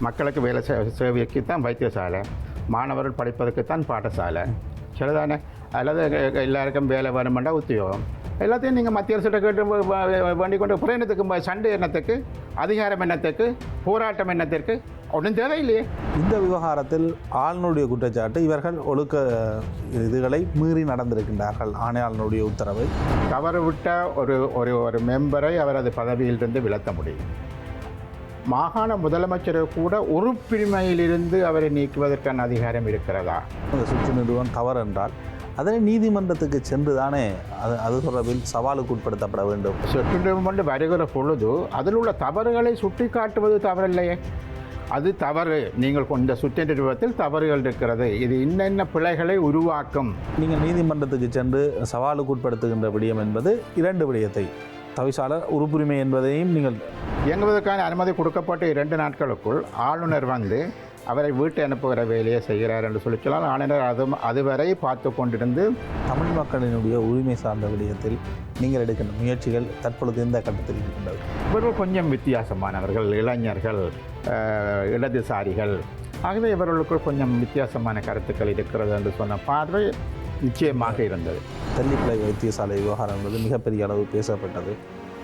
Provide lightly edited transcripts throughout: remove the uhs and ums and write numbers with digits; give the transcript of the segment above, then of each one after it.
மக்களுக்கு வேலை சேவைக்கு தான் வைத்தியசாலை, மாணவர்கள் படிப்பதற்குத்தான் பாடசாலை, சரிதானே? அல்லது எல்லாருக்கும் வேலை வேணுமெண்டா உத்தியோகம், எல்லாத்தையும் நீங்கள் மத்திய அரசிட்ட கேட்டு வேண்டி கொண்டு புறையினத்துக்கு சண்டை எண்ணத்துக்கு, அதிகாரம் எண்ணத்துக்கு, போராட்டம் எண்ணத்திற்கு ஒன்றும் தேவையில்லையே. இந்த விவகாரத்தில் ஆளுநருடைய குற்றச்சாட்டு இவர்கள் ஒழுக்க இதுகளை மீறி நடந்திருக்கின்றார்கள். ஆணையாளனுடைய உத்தரவை தவறு விட்ட ஒரு மெம்பரை அவரது பதவியிலிருந்து விலத்த முடியும். மாகாண முதலமைச்சரை கூட உறுப்பிரிமையிலிருந்து அவரை நீக்குவதற்கான அதிகாரம் இருக்கிறதா? அந்த சுற்று நிறுவனம் தவறு என்றால் அதனை நீதிமன்றத்துக்கு சென்று தானே அது தொடர்பில் சவாலுக்கு உட்படுத்தப்பட வேண்டும். சுற்று நிறுவனம் வருகிற பொழுது அதில் உள்ள தவறுகளை சுட்டி காட்டுவது தவறில்லையே. அது தவறு, நீங்கள் இந்த சுற்று நிறுவனத்தில் தவறுகள் இருக்கிறது, இது இன்னென்ன பிழைகளை உருவாக்கும். நீங்கள் நீதிமன்றத்துக்கு சென்று சவாலுக்கு உட்படுத்துகின்ற விடயம் என்பது இரண்டு விடயத்தை, தவிசாளர் உறுப்புரிமை என்பதையும் நீங்கள் இயங்குவதற்கான அனுமதி கொடுக்கப்பட்ட 2 நாட்களுக்குள் ஆளுநர் வந்து அவரை வீட்டை அனுப்புகிற வேலையை செய்கிறார் என்று சொல்லலாம். ஆளுநர் அதுவரை பார்த்து கொண்டிருந்து தமிழ் மக்களினுடைய உரிமை சார்ந்த விடயத்தில் நீங்கள் எடுக்கின்ற முயற்சிகள் தற்பொழுது எந்த கட்டத்தில் இருக்கின்றது? இவர்கள் கொஞ்சம் வித்தியாசமானவர்கள், இளைஞர்கள், இடதுசாரிகள். ஆகவே இவர்களுக்குள் கொஞ்சம் வித்தியாசமான கருத்துக்கள் இருக்கிறது என்று சொன்ன பார்வை நிச்சயமாக இருந்தது. தெல்லிப்பளை வைத்தியசாலை விவகாரம் என்பது மிகப்பெரிய அளவு பேசப்பட்டது.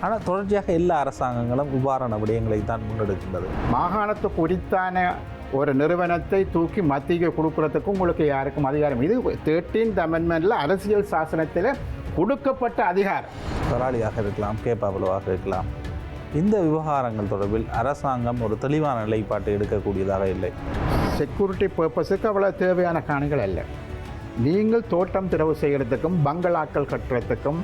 ஆனால் தொடர்ச்சியாக எல்லா அரசாங்கங்களும் இவ்வாறான விடயங்களை தான் முன்னெடுக்கின்றது. மாகாணத்துக்கு உரித்தான ஒரு நிறுவனத்தை தூக்கி மத்திய கொடுக்குறதுக்கு உங்களுக்கு யாருக்கும் அதிகாரம். இது 13th அமெண்ட்மெண்ட்டில் அரசியல் சாசனத்தில் கொடுக்கப்பட்ட அதிகாரம். போராளியாக இருக்கலாம், கேப்பாபுலவாக இருக்கலாம். இந்த விவகாரங்கள் தொடர்பில் அரசாங்கம் ஒரு தெளிவான நிலைப்பாட்டை எடுக்கக்கூடியதாக இல்லை. செக்யூரிட்டி பர்பஸுக்கு அவ்வளோ தேவையான காணிகள் அல்ல. நீங்கள் தோட்டம் திறவு செய்கிறதுக்கும் பங்களாக்கள் கட்டுறதுக்கும்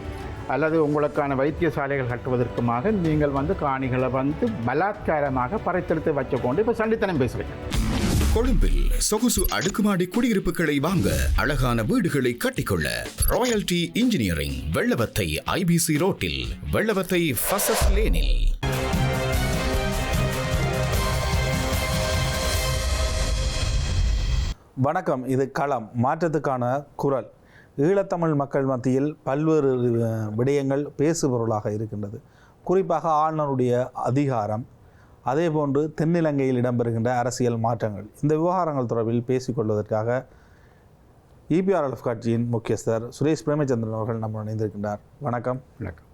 அல்லது உங்களுக்கான வைத்தியசாலைகள் கட்டுவதற்குமாக நீங்கள் காணிகளை பலாத்காரமாக பறைத்தெடுத்து வச்சுக்கொண்டு இப்போ சண்டித்தனம் பேசுகிறீங்க. கொழும்பில் சொகுசு அடுக்குமாடி குடியிருப்புகளை வாங்க, அழகான வீடுகளை கட்டிக்கொள்ள ராயல்டி இன்ஜினியரிங், வெள்ளவத்தை IBC ரோட்டில், வெள்ளவத்தை ஃபசஸ் லேனில். வணக்கம், இது களம், மாற்றத்துக்கான குரல். ஈழத்தமிழ் மக்கள் மத்தியில் பல்வேறு விடயங்கள் பேசுபொருளாக இருக்கின்றது. குறிப்பாக ஆளுநருடைய அதிகாரம், அதே போன்று தென்னிலங்கையில் இடம்பெறுகின்ற அரசியல் மாற்றங்கள், இந்த விவகாரங்கள் தொடர்பில் பேசிக்கொள்வதற்காக EPRLF கட்சியின் முக்கியஸ்தர் சுரேஷ் பிரேமச்சந்திரன் அவர்கள் நம்ம இணைந்திருக்கின்றார். வணக்கம். வணக்கம்.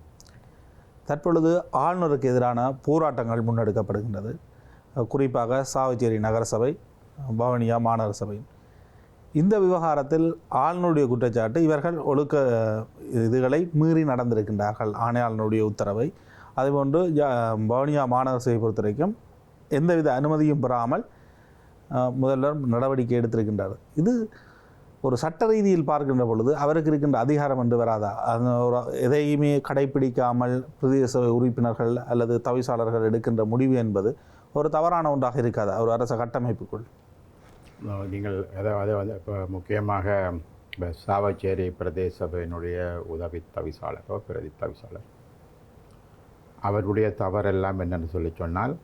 தற்பொழுது ஆளுநருக்கு எதிரான போராட்டங்கள் முன்னெடுக்கப்படுகின்றது. குறிப்பாக சாவச்சேரி நகரசபை, வவுனியா மாநகர சபை. இந்த விவகாரத்தில் ஆளுநருடைய குற்றச்சாட்டு இவர்கள் ஒழுக்க இதுகளை மீறி நடந்திருக்கின்றார்கள், ஆணையாளனுடைய உத்தரவை. அதேபோன்று வவுனியா மாநகர சபையை பொறுத்த வரைக்கும் எந்தவித அனுமதியும் பெறாமல் முதல்வர் நடவடிக்கை எடுத்திருக்கின்றார். இது ஒரு சட்ட ரீதியில் பார்க்கின்ற பொழுது அவருக்கு இருக்கின்ற அதிகாரம் என்று வராதா? எதையுமே கடைப்பிடிக்காமல் பிரதேச உறுப்பினர்கள் அல்லது தவிசாளர்கள் எடுக்கின்ற முடிவு என்பது ஒரு தவறான ஒன்றாக இருக்காதா ஒரு அரச கட்டமைப்புக்குள்? நீங்கள் அதை இப்போ முக்கியமாக இப்போ சாவச்சேரி பிரதேச சபையினுடைய உதவி தவிசாளரோ பிரதி தவிசாளர் அவருடைய தவறெல்லாம் என்னென்னு சொல்லி சொன்னால்,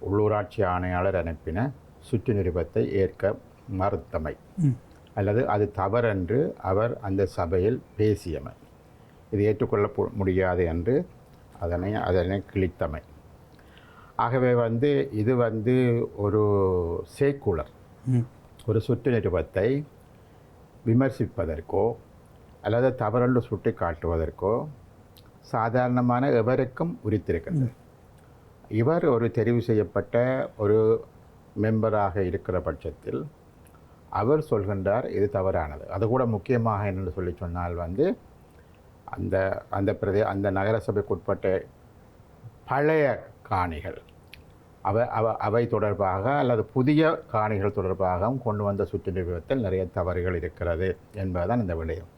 உள்ளூராட்சி ஆணையாளர் அனுப்பின சுற்று நிருபத்தை ஏற்க மறுத்தமை, அல்லது அது தவறென்று அவர் அந்த சபையில் பேசியமை, இது ஏற்றுக்கொள்ள முடியாது என்று அதனை கிழித்தமை. ஆகவே இது ஒரு சேக்குலர் ஒரு சுற்று நிருபத்தை விமர்சிப்பதற்கோ அல்லது தவறென்று சுட்டி காட்டுவதற்கோ சாதாரணமான எவருக்கும் உரித்திருக்கிறது. இவர் ஒரு தெரிவு செய்யப்பட்ட ஒரு மெம்பராக இருக்கிற பட்சத்தில் அவர் சொல்கின்றார் இது தவறானது. அது கூட முக்கியமாக என்னென்னு சொல்லி சொன்னால் அந்த நகரசபைக்குட்பட்ட பழைய காணிகள் அவை தொடர்பாக அல்லது புதிய காணிகள் தொடர்பாக கொண்டு வந்த சுற்று நிறுவனத்தில் நிறைய தவறுகள் இருக்கிறது என்பதுதான் இந்த விடயம்.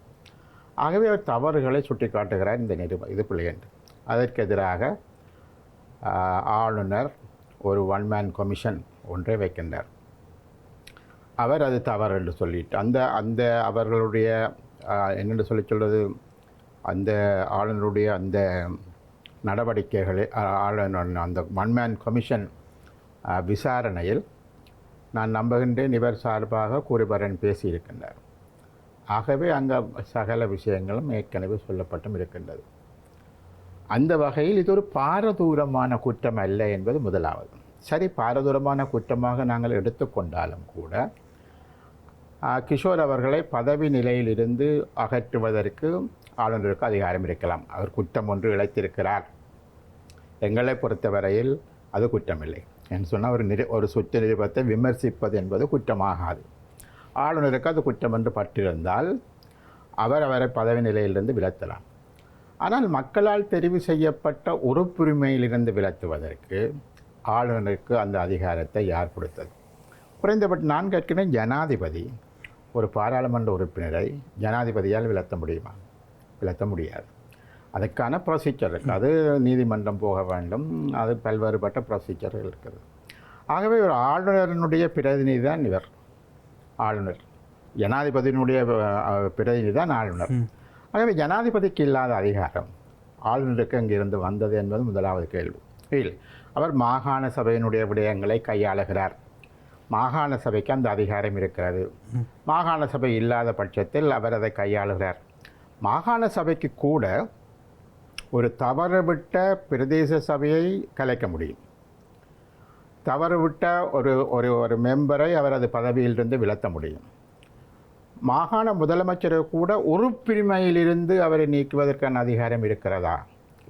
ஆகவே அவர் தவறுகளை சுட்டி காட்டுகிறார் இந்த நிருபம், இது பிள்ளை என்று. அதற்கு எதிராக ஆளுநர் ஒரு 1-man கமிஷன் ஒன்றை வைக்கின்றார். அவர் அது தவறு என்று சொல்லிட்டு அந்த அவர்களுடைய என்னென்று சொல்வது, அந்த ஆளுநருடைய அந்த நடவடிக்கைகளை அந்த 1-man கமிஷன் விசாரணையில் நான் நம்புகின்றேன் இவர் சார்பாக கூறிபரன் பேசியிருக்கின்றார். ஆகவே அங்கே சகல விஷயங்களும் ஏற்கனவே சொல்லப்பட்டும் இருக்கின்றது. அந்த வகையில் இது ஒரு பாரதூரமான குற்றம் அல்ல என்பது முதலாவது. சரி பாரதூரமான குற்றமாக நாங்கள் எடுத்துக்கொண்டாலும் கூட கிஷோர் அவர்களை பதவி நிலையிலிருந்து அகற்றுவதற்கு ஆளுநருக்கு அதிகாரம் இருக்கலாம். அவர் குற்றம் ஒன்று இழைத்திருக்கிறார். எங்களை பொறுத்தவரையில் அது குற்றமில்லை என்று சொன்னால் ஒரு சுற்று நிருபத்தை விமர்சிப்பது என்பது குற்றமாகாது. ஆளுநருக்கு அது குற்றம் என்று பட்டிருந்தால் அவரை பதவி நிலையிலிருந்து விலத்தலாம். ஆனால் மக்களால் தெரிவு செய்யப்பட்ட உறுப்புரிமையிலிருந்து விலத்துவதற்கு ஆளுநருக்கு அந்த அதிகாரத்தை யார் கொடுத்தது? குறைந்தபட்சம் நான் கேட்கிறேன், ஜனாதிபதி ஒரு பாராளுமன்ற உறுப்பினரை ஜனாதிபதியால் விலத்த முடியுமா? விலத்த முடியாது. அதுக்கான ப்ரொசீஜர் இருக்குது. அது நீதிமன்றம் போக வேண்டும். அது பல்வேறுபட்ட ப்ரொசீஜர்கள் இருக்கிறது. ஆகவே ஒரு ஆளுநரினுடைய பிரதிநிதி தான் இவர். ஆளுநர் ஜனாதிபதியினுடைய பிரதிநிதி தான் ஆளுநர். ஆகவே ஜனாதிபதிக்கு இல்லாத அதிகாரம் ஆளுநருக்கு அங்கிருந்து வந்தது என்பது முதலாவது கேள்வி. இல்லை, அவர் மாகாண சபையினுடைய விடயங்களை கையாளுகிறார். மாகாண சபைக்கு அந்த அதிகாரம் இருக்கிறது. மாகாண சபை இல்லாத பட்சத்தில் அவர் அதை கையாளுகிறார். மாகாண சபைக்கு கூட ஒரு தவறுவிட்ட பிரதேச சபையை கலைக்க முடியும். தவறுவிட்ட ஒரு மெம்பரை அவரது பதவியிலிருந்து விலத்த முடியும். மாகாண முதலமைச்சரை கூட உறுப்புரிமையிலிருந்து அவரை நீக்குவதற்கான அதிகாரம் இருக்கிறதா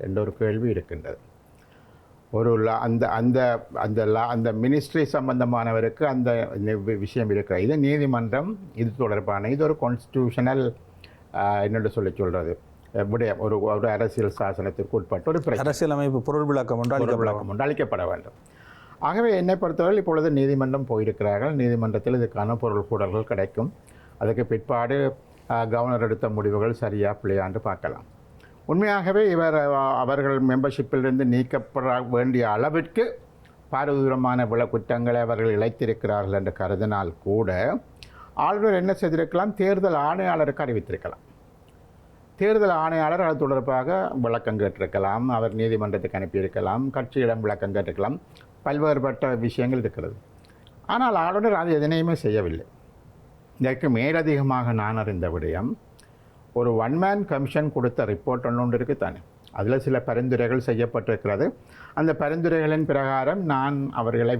என்ற ஒரு கேள்வி இருக்கின்றது. அந்த மினிஸ்ட்ரி சம்பந்தமானவருக்கு அந்த விஷயம் இருக்கிற இது நீதிமன்றம் இது தொடர்பான இது ஒரு கான்ஸ்டிடியூஷனல் என்னென்று சொல்கிறது விடயம். ஒரு அரசியல் சாசனத்திற்கு உட்பட்ட ஒரு அரசியலமைப்பு பொருள் விளக்கம் ஒன்று அளிக்கப்பட வேண்டும். ஆகவே என்னை பொறுத்தவரை இப்பொழுது நீதிமன்றம் போயிருக்கிறார்கள். நீதிமன்றத்தில் இதுக்கான பொருள் கூடல்கள் கிடைக்கும். அதுக்கு பிற்பாடு கவர்னர் எடுத்த முடிவுகள் சரியா பிள்ளையாண்டு பார்க்கலாம். உண்மையாகவே அவர்கள் மெம்பர்ஷிப்பிலிருந்து நீக்கப்பட வேண்டிய அளவிற்கு பாரதூரமான குற்றங்களை அவர்கள் இழைத்திருக்கிறார்கள் என்று கருதினால் கூட ஆளுநர் என்ன செய்திருக்கலாம்? தேர்தல் ஆணையாளருக்கு அறிவித்திருக்கலாம். தேர்தல் ஆணையாளர் அது தொடர்பாக விளக்கம் கேட்டிருக்கலாம். அவர் நீதிமன்றத்துக்கு அனுப்பியிருக்கலாம். கட்சியிடம் விளக்கம் கேட்டிருக்கலாம். பல்வேறுபட்ட விஷயங்கள் இருக்கிறது. ஆனால் ஆளுநர் அது எதனையுமே செய்யவில்லை. இதற்கு மேலதிகமாக நான் அறிந்த விடயம், ஒரு ஒன்மேன் கமிஷன் கொடுத்த ரிப்போர்ட் ஒன்று இருக்குது தானே, அதில் சில பரிந்துரைகள் செய்யப்பட்டிருக்கிறது. அந்த பரிந்துரைகளின் பிரகாரம் நான் அவர்களை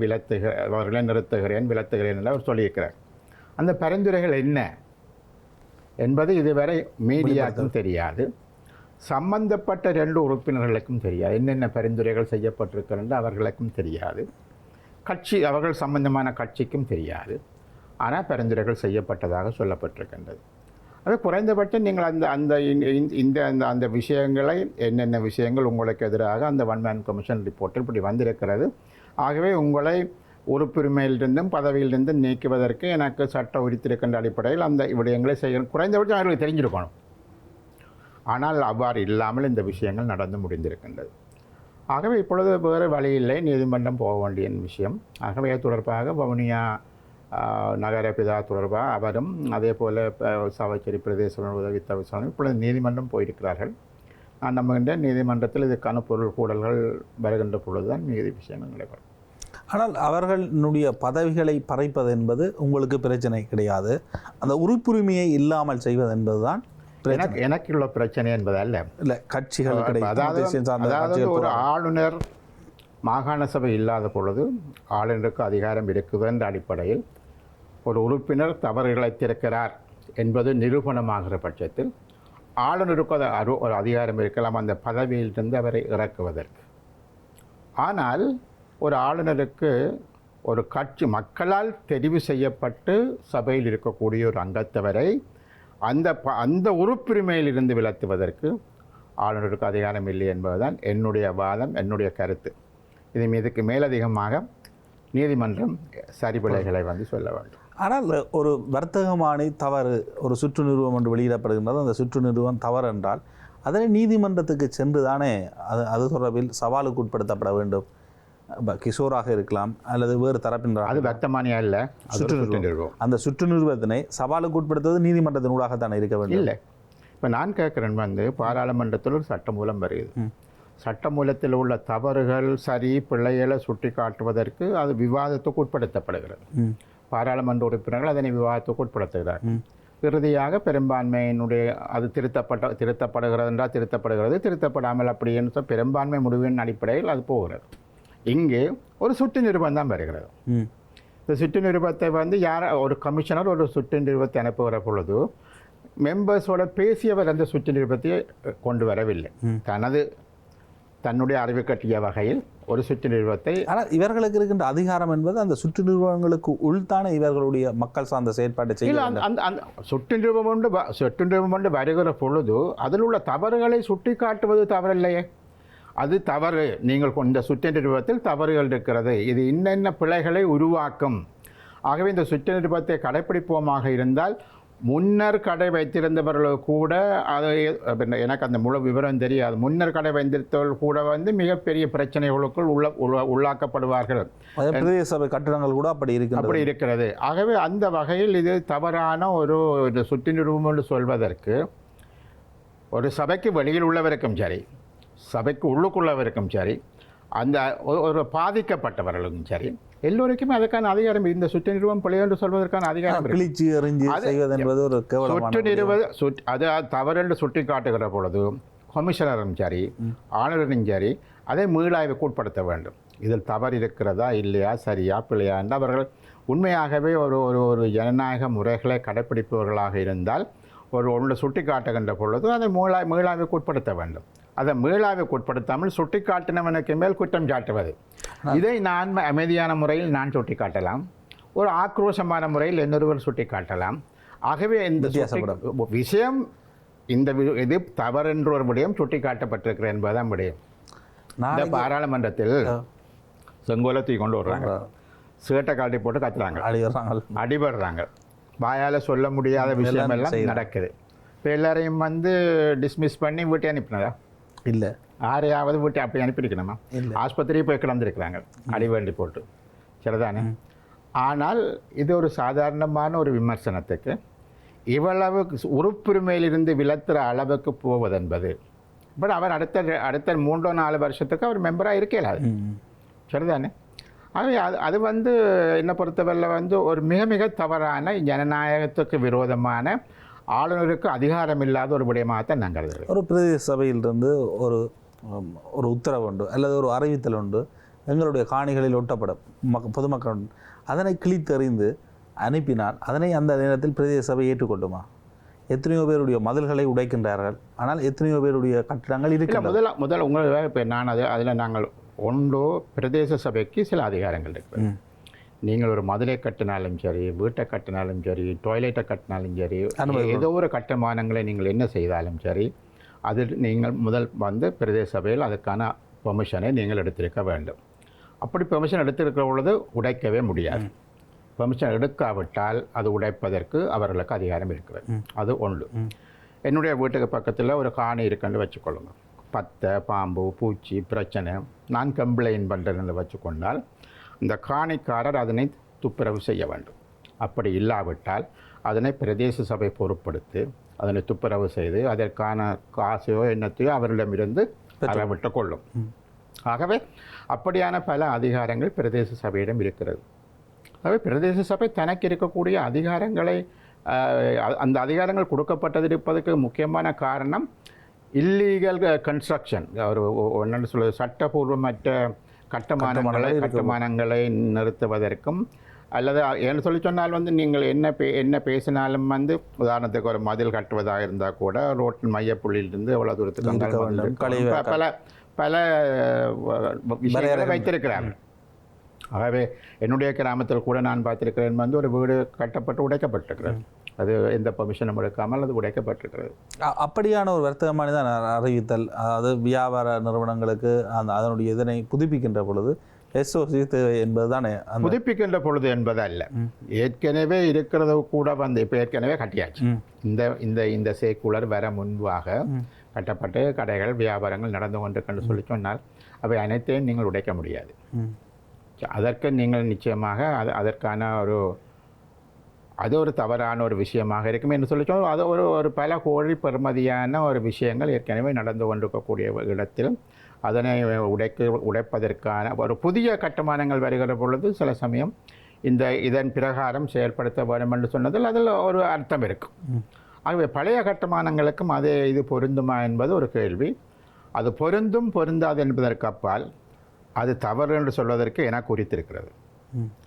நிறுத்துகிறேன் என்று அவர் சொல்லியிருக்கிறார். அந்த பரிந்துரைகள் என்ன என்பது இதுவரை மீடியாவுக்கும் தெரியாது, சம்பந்தப்பட்ட 2 உறுப்பினர்களுக்கும் தெரியாது. என்னென்ன பரிந்துரைகள் செய்யப்பட்டிருக்கிறது அவர்களுக்கும் தெரியாது, அவர்கள் சம்பந்தமான கட்சிக்கும் தெரியாது. ஆனால் பரிந்துரைகள் செய்யப்பட்டதாக சொல்லப்பட்டிருக்கின்றது. அது குறைந்தபட்சம் நீங்கள் அந்த விஷயங்களை என்னென்ன விஷயங்கள் உங்களுக்கு எதிராக அந்த ஒன்மேன் கமிஷன் ரிப்போர்ட்டில் இப்படி வந்திருக்கிறது. ஆகவே உங்களை உறுப்புரிமையிலிருந்தும் பதவியிலிருந்தும் நீக்குவதற்கு எனக்கு சட்டம் உரித்திருக்கின்ற அடிப்படையில் அந்த விடயங்களை செய்யணும். குறைந்தபட்சம் அவர்களுக்கு தெரிஞ்சிருக்கணும். ஆனால் அவ்வாறு இல்லாமல் இந்த விஷயங்கள் நடந்து முடிந்திருக்கின்றது. ஆகவே இப்பொழுது வேறு வழியில்லை, நீதிமன்றம் போக வேண்டிய விஷயம். ஆகவே தொடர்பாக வவுனியா நகர பிதா தொடர்பாக அவரும் அதே போல் சாவச்சேரி பிரதேச உதவி தவிசாலும் இப்பொழுது நீதிமன்றம் போயிருக்கிறார்கள். நான் நம்புகின்ற நீதிமன்றத்தில் இதுக்கான பொருள் கூடல்கள் வருகின்ற பொழுதுதான் மீதி விஷயங்கள் நடைபெறும். ஆனால் அவர்களுடைய பதவிகளை பறைப்பது என்பது உங்களுக்கு பிரச்சனை கிடையாது. அந்த உறுப்புரிமையை இல்லாமல் செய்வது என்பதுதான் எனக்கு உள்ள பிரச்சனை என்பது அல்ல. இல்லை, கட்சிகள் அதாவது ஒரு ஆளுநர் மாகாண சபை இல்லாத பொழுது ஆளுநருக்கு அதிகாரம் இருக்குது என்ற அடிப்படையில் ஒரு உறுப்பினர் தவறு இழைத்திருக்கிறார் என்பது நிரூபணமாகிற பட்சத்தில் ஆளுநருக்கு ஒரு அதிகாரம் இருக்கலாம் அந்த பதவியிலிருந்து அவரை இறக்குவதற்கு. ஆனால் ஒரு ஆளுநருக்கு ஒரு கட்சி மக்களால் தெரிவு செய்யப்பட்டு சபையில் இருக்கக்கூடிய ஒரு அங்கத்தவரை அந்த உறுப்புரிமையிலிருந்து விலத்துவதற்கு ஆளுநருக்கு அதிகாரம் இல்லை என்பதுதான் என்னுடைய வாதம், என்னுடைய கருத்து. இதுக்கு மேலதிகமாக நீதிமன்றம் சரிபிழைகளை சொல்ல வேண்டும். ஆனால் ஒரு வர்த்தகமானி தவறு, ஒரு சுற்று நிறுவனம் ஒன்று வெளியிடப்படுகின்றது. அந்த சுற்று நிறுவனம் தவறு என்றால் அதனை நீதிமன்றத்துக்கு சென்று தானே அது தொடர்பில் சவாலுக்கு உட்படுத்தப்பட வேண்டும். கிஷோராக இருக்கலாம் அல்லது வேறு தரப்பினராக. அது வர்த்தமானியா இல்லை, சுற்று நிறுவனம். அந்த சுற்று நிறுவனத்தினை சவாலுக்கு உட்படுத்துவது நீதிமன்றத்தின் ஊடாகத்தானே இருக்க வேண்டும். இல்லை, இப்போ நான் கேட்குறேன் பாராளுமன்றத்தில் ஒரு சட்டமூலம் வருகிறது. சட்டமூலத்தில் உள்ள தவறுகள் சரி பிள்ளைகளை சுட்டி காட்டுவதற்கு அது விவாதத்துக்கு உட்படுத்தப்படுகிறது. பாராளுமன்ற உறுப்பினர்கள் அதனை விவாதத்துக்கு உட்படுத்துகிறார்கள். இறுதியாக பெரும்பான்மையினுடைய அது திருத்தப்படுகிறது என்றால் திருத்தப்படுகிறது, திருத்தப்படாமல் அப்படி என்று பெரும்பான்மை முடிவின் அடிப்படையில் அது போகிறது. இங்கு ஒரு சுற்று நிருபம் தான் வருகிறது. இந்த சுற்று நிருபத்தை வந்து ஒரு கமிஷனர் ஒரு சுற்று நிருபத்தை அனுப்புகிற பொழுது மெம்பர்ஸோட பேசியவர் அந்த சுற்று நிருபத்தை கொண்டு வரவில்லை. தன்னுடைய அறிவு கட்டிய வகையில் ஒரு சுற்று நிறுவனத்தை. ஆனால் இவர்களுக்கு இருக்கின்ற அதிகாரம் என்பது அந்த சுற்று நிறுவனங்களுக்கு உள்தான இவர்களுடைய மக்கள் சார்ந்த செயற்பாட்டை செய்ய அந்த சுற்று நிறுவனம் ஒன்று வருகிற பொழுது அதில் உள்ள தவறுகளை சுட்டி காட்டுவது தவறில்லையே. அது தவறு, நீங்கள் இந்த சுற்று நிறுவனத்தில் தவறுகள் இருக்கிறது, இது இன்னென்ன பிழைகளை உருவாக்கும். ஆகவே இந்த சுற்று நிறுவனத்தை கடைப்பிடிப்போமாக இருந்தால் முன்னர் கடை வைத்திருந்தவர்கள் கூட அது எனக்கு அந்த முழு விவரம் தெரியாது. முன்னர் கடை வைத்திருந்தவர்கள் கூட வந்து மிகப்பெரிய பிரச்சனைகளுக்குள் உள்ளாக்கப்படுவார்கள். பிரதேச சபை கட்டடங்கள் கூட அப்படி இருக்கிறது. ஆகவே அந்த வகையில் இது தவறான ஒரு சுற்று நிறுவனம் என்று சொல்வதற்கு ஒரு சபைக்கு வெளியில் உள்ளவருக்கும் சரி, சபைக்கு உள்ளுக்குள்ளவருக்கும் சரி, அந்த ஒரு பாதிக்கப்பட்டவர்களுக்கும் சரி, எல்லோருக்குமே அதுக்கான அதிகாரம். இந்த சுற்று நிறுவனம் பிழை என்று சொல்வதற்கான அதிகாரம். சுற்று நிறுவனம் அது தவறு என்று சுட்டி காட்டுகிற பொழுது கமிஷனரும் சரி, ஆளுநரும் சரி அதை மீளாய்வுக்கு உட்படுத்த வேண்டும். இதில் தவறு இருக்கிறதா இல்லையா, சரியா பிழையா என்று அவர்கள் உண்மையாகவே ஒரு ஜனநாயக முறைகளை கடைப்பிடிப்பவர்களாக இருந்தால் ஒன்று சுட்டி காட்டுகின்ற பொழுது அதை மீளாய்வுக்கு உட்படுத்த வேண்டும். அதை மீளாய்வுக்கு உட்படுத்தாமல் சுட்டி காட்டினவனுக்கு மேல் குற்றம் சாட்டுவது, இதை நான் அமைதியான முறையில் நான் சுட்டி காட்டலாம், ஒரு ஆக்ரோஷமான முறையில் இன்னொருவர் சுட்டி காட்டலாம். ஆகவே இந்த விஷயம் இது தவறு என்ற ஒரு விடயம் சுட்டி காட்டப்பட்டிருக்கிற என்பதுதான் விடயம். இந்த பாராளுமன்றத்தில் செங்கோலத்தை கொண்டு வர்றாங்க, சேட்டை காட்டி போட்டு கத்துறாங்க, அடிபடுறாங்க, வாயால் சொல்ல முடியாத விஷயம் எல்லாம் நடக்குது. இப்போ எல்லாரையும் வந்து டிஸ்மிஸ் பண்ணி வீட்டை அனுப்பினதா இல்லை, யாரையாவது வீட்டை அப்படி அனுப்பியிருக்கணுமா? ஆஸ்பத்திரியை போய் கிடந்திருக்கிறாங்க அடிவேண்டி போட்டு, சரிதானே? ஆனால் இது ஒரு சாதாரணமான ஒரு விமர்சனத்துக்கு இவ்வளவு உறுப்புரிமையிலிருந்து விலத்துற அளவுக்கு போவதென்பது, பட் அவர் அடுத்த 3-4 வருஷத்துக்கு அவர் மெம்பராக இருக்கலாது, சரிதானே? ஆகவே அது வந்து என்னை பொறுத்தவரையில் வந்து ஒரு மிக தவறான ஜனநாயகத்துக்கு விரோதமான ஆளுநருக்கு அதிகாரம் இல்லாத ஒரு விடயமாகத்தான் நான் கருதுகிறேன். ஒரு பிரதேச சபையிலிருந்து ஒரு உத்தரவு உண்டு அல்லது ஒரு அறிவித்தல் உண்டு, எங்களுடைய காணிகளில் ஒட்டப்படும் பொதுமக்கள் அதனை கிழித்தெறிந்து அனுப்பினால் அதனை அந்த நேரத்தில் பிரதேச சபை ஏற்றுக்கொள்ளுமா? எத்தனையோ பேருடைய மதில்களை உடைக்கின்றார்கள், ஆனால் எத்தனையோ பேருடைய கட்டிடங்கள் இருக்கின்றன. முதல் உங்களை இப்போ நான் அதில் நாங்கள் பிரதேச சபைக்கு சில அதிகாரங்கள் இருக்கு. நீங்கள் ஒரு மதுரை கட்டினாலும் சரி, வீட்டை கட்டினாலும் சரி, டாய்லெட்டை கட்டினாலும் சரி, ஏதோ ஒரு கட்டுமானங்களை நீங்கள் என்ன செய்தாலும் சரி, அதில் நீங்கள் முதல் வந்து பிரதேச சபையில் அதுக்கான பெர்மிஷனை நீங்கள் எடுத்திருக்க வேண்டும். அப்படி பெர்மிஷன் எடுத்திருக்கிற பொழுது உடைக்கவே முடியாது. பெர்மிஷன் எடுக்காவிட்டால் அது உடைப்பதற்கு அவர்களுக்கு அதிகாரம் இருக்கிறது. அது ஒன்று. என்னுடைய வீட்டுக்கு பக்கத்தில் ஒரு காணி இருக்குன்னு வச்சுக்கொள்ளுங்க, பத்தை, பாம்பு, பூச்சி பிரச்சனை நான் கம்ப்ளைண்ட் பண்ணுறேன்னு வச்சுக்கொண்டால் இந்த காணிக்காரர் அதனை துப்புரவு செய்ய வேண்டும். அப்படி இல்லாவிட்டால் அதனை பிரதேச சபை பொறுப்படுத்தி அதனை துப்புரவு செய்து அதற்கான காசையோ எண்ணத்தையோ அவரிடமிருந்து அறவிட்டு கொள்ளும். ஆகவே அப்படியான பல அதிகாரங்கள் பிரதேச சபையிடம் இருக்கிறது. ஆகவே பிரதேச சபை தனக்கு இருக்கக்கூடிய அதிகாரங்களை அந்த அதிகாரங்கள் கொடுக்கப்பட்டதிருப்பதற்கு முக்கியமான காரணம் இல்லீகல் கன்ஸ்ட்ரக்ஷன், ஒரு என்னென்னு சொல்வது சட்டபூர்வமற்ற கட்டுமானங்களை நிறுத்துவதற்கும், அல்லது என்ன சொல்லி சொன்னால் வந்து நீங்கள் என்ன பேசினாலும் வந்து உதாரணத்துக்கு ஒரு மதில் கட்டுவதாக இருந்தால் கூட ரோட்டின் மையப்புள்ளியிலிருந்து எவ்வளோ தூரத்துக்கு பல விஷயங்களை வைத்திருக்கிறார்கள். ஆகவே என்னுடைய கிராமத்தில் கூட நான் பார்த்திருக்கிறேன், வந்து ஒரு வீடு கட்டப்பட்டு உடைக்கப்பட்டிருக்கிறது, அது எந்த பெர்மிஷனும் எடுக்காமல் அது உடைக்கப்பட்டிருக்கிறது. அப்படியான ஒரு வர்த்தகமான தான் அறிவித்தல், அதாவது வியாபார நிறுவனங்களுக்கு அதனுடைய இதனை புதுப்பிக்கின்ற பொழுது எஸ்ஓசி தேவை என்பது தானே. புதுப்பிக்கின்ற பொழுது என்பது அல்ல, ஏற்கனவே இருக்கிறது கூட வந்து இப்போ ஏற்கனவே கட்டியாச்சு. இந்த சேக்குலர் வர முன்பாக கட்டப்பட்டு கடைகள் வியாபாரங்கள் நடந்து கொண்டிருக்குன்னு சொல்லி சொன்னால் அவை அனைத்தையும் நீங்கள் உடைக்க முடியாது. அதற்கு நீங்கள் நிச்சயமாக அதற்கான அது ஒரு தவறான ஒரு விஷயமாக இருக்கும் என்று சொல்லி சொன்னால் அது ஒரு பல கோடி பெறுமதியான ஒரு விஷயங்கள் ஏற்கனவே நடந்து கொண்டிருக்கக்கூடிய இடத்தில் அதனை உடைப்பதற்கான ஒரு புதிய கட்டுமானங்கள் வருகிற பொழுது சில சமயம் இதன் பிரகாரம் செயல்படுத்த வேண்டும் என்று சொன்னதில் அதில் ஒரு அர்த்தம் இருக்கும். ஆகவே பழைய கட்டுமானங்களுக்கும் இது பொருந்துமா என்பது ஒரு கேள்வி. அது பொருந்தாது என்பதற்கு அப்பால் அது தவறு என்று சொல்வதற்கு எனக்கு குறித்திருக்கிறது.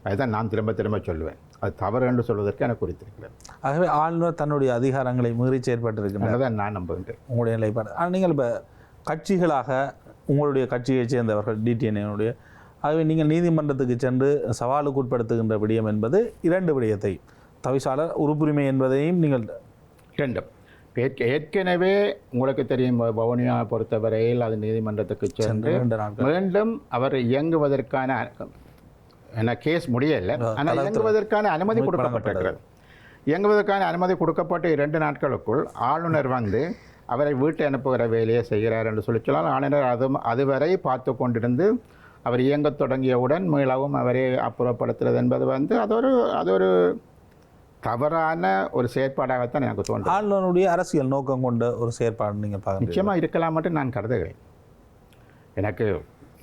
அதுதான் நான் திரும்ப திரும்ப சொல்லுவேன், அது தவறு என்று சொல்வதற்கு எனக்கு குறித்திருக்கிறது. ஆகவே ஆளுநர் தன்னுடைய அதிகாரங்களை மீறி செயற்பட்டிருக்கின்றனர் தான் நான் நம்புகின்றேன். உங்களுடைய நிலைப்பாடு. ஆனால் நீங்கள் இப்போ கட்சிகளாக உங்களுடைய கட்சியைச் சேர்ந்தவர்கள் டிடிஎன்னுடைய, ஆகவே நீங்கள் நீதிமன்றத்துக்கு சென்று சவாலுக்கு உட்படுத்துகின்ற விடயம் என்பது 2 விடயத்தை, தவிசாளர் உறுப்புரிமை என்பதையும் நீங்கள் 2 ஏற்கனவே உங்களுக்கு தெரியும், வவுனியா பொறுத்தவரையில் அது நீதிமன்றத்துக்கு சென்று 2 நாட்கள் மீண்டும் அவர் இயங்குவதற்கான கேஸ் முடியலை, ஆனால் இயங்குவதற்கான அனுமதி கொடுக்கப்பட்டிருக்கிறது. இயங்குவதற்கான அனுமதி கொடுக்கப்பட்ட 2 நாட்களுக்குள் ஆளுநர் வந்து அவரை வீட்டை அனுப்புகிற வேலையை செய்கிறார் என்று சொல்லலாம். ஆளுநர் அதுவரை பார்த்து கொண்டிருந்து அவர் இயங்கத் தொடங்கியவுடன் மீளவும் அவரை அப்புறப்படுத்துறது என்பது வந்து அது ஒரு தவறான ஒரு செயற்பாடாகத்தான் எனக்கு தோன்றும். ஆளுநருடைய அரசியல் நோக்கம் கொண்ட ஒரு செயற்பாடு நீங்கள் பார்க்க நிச்சயமாக இருக்கலாம் மட்டும் நான் கருதுகிறேன். எனக்கு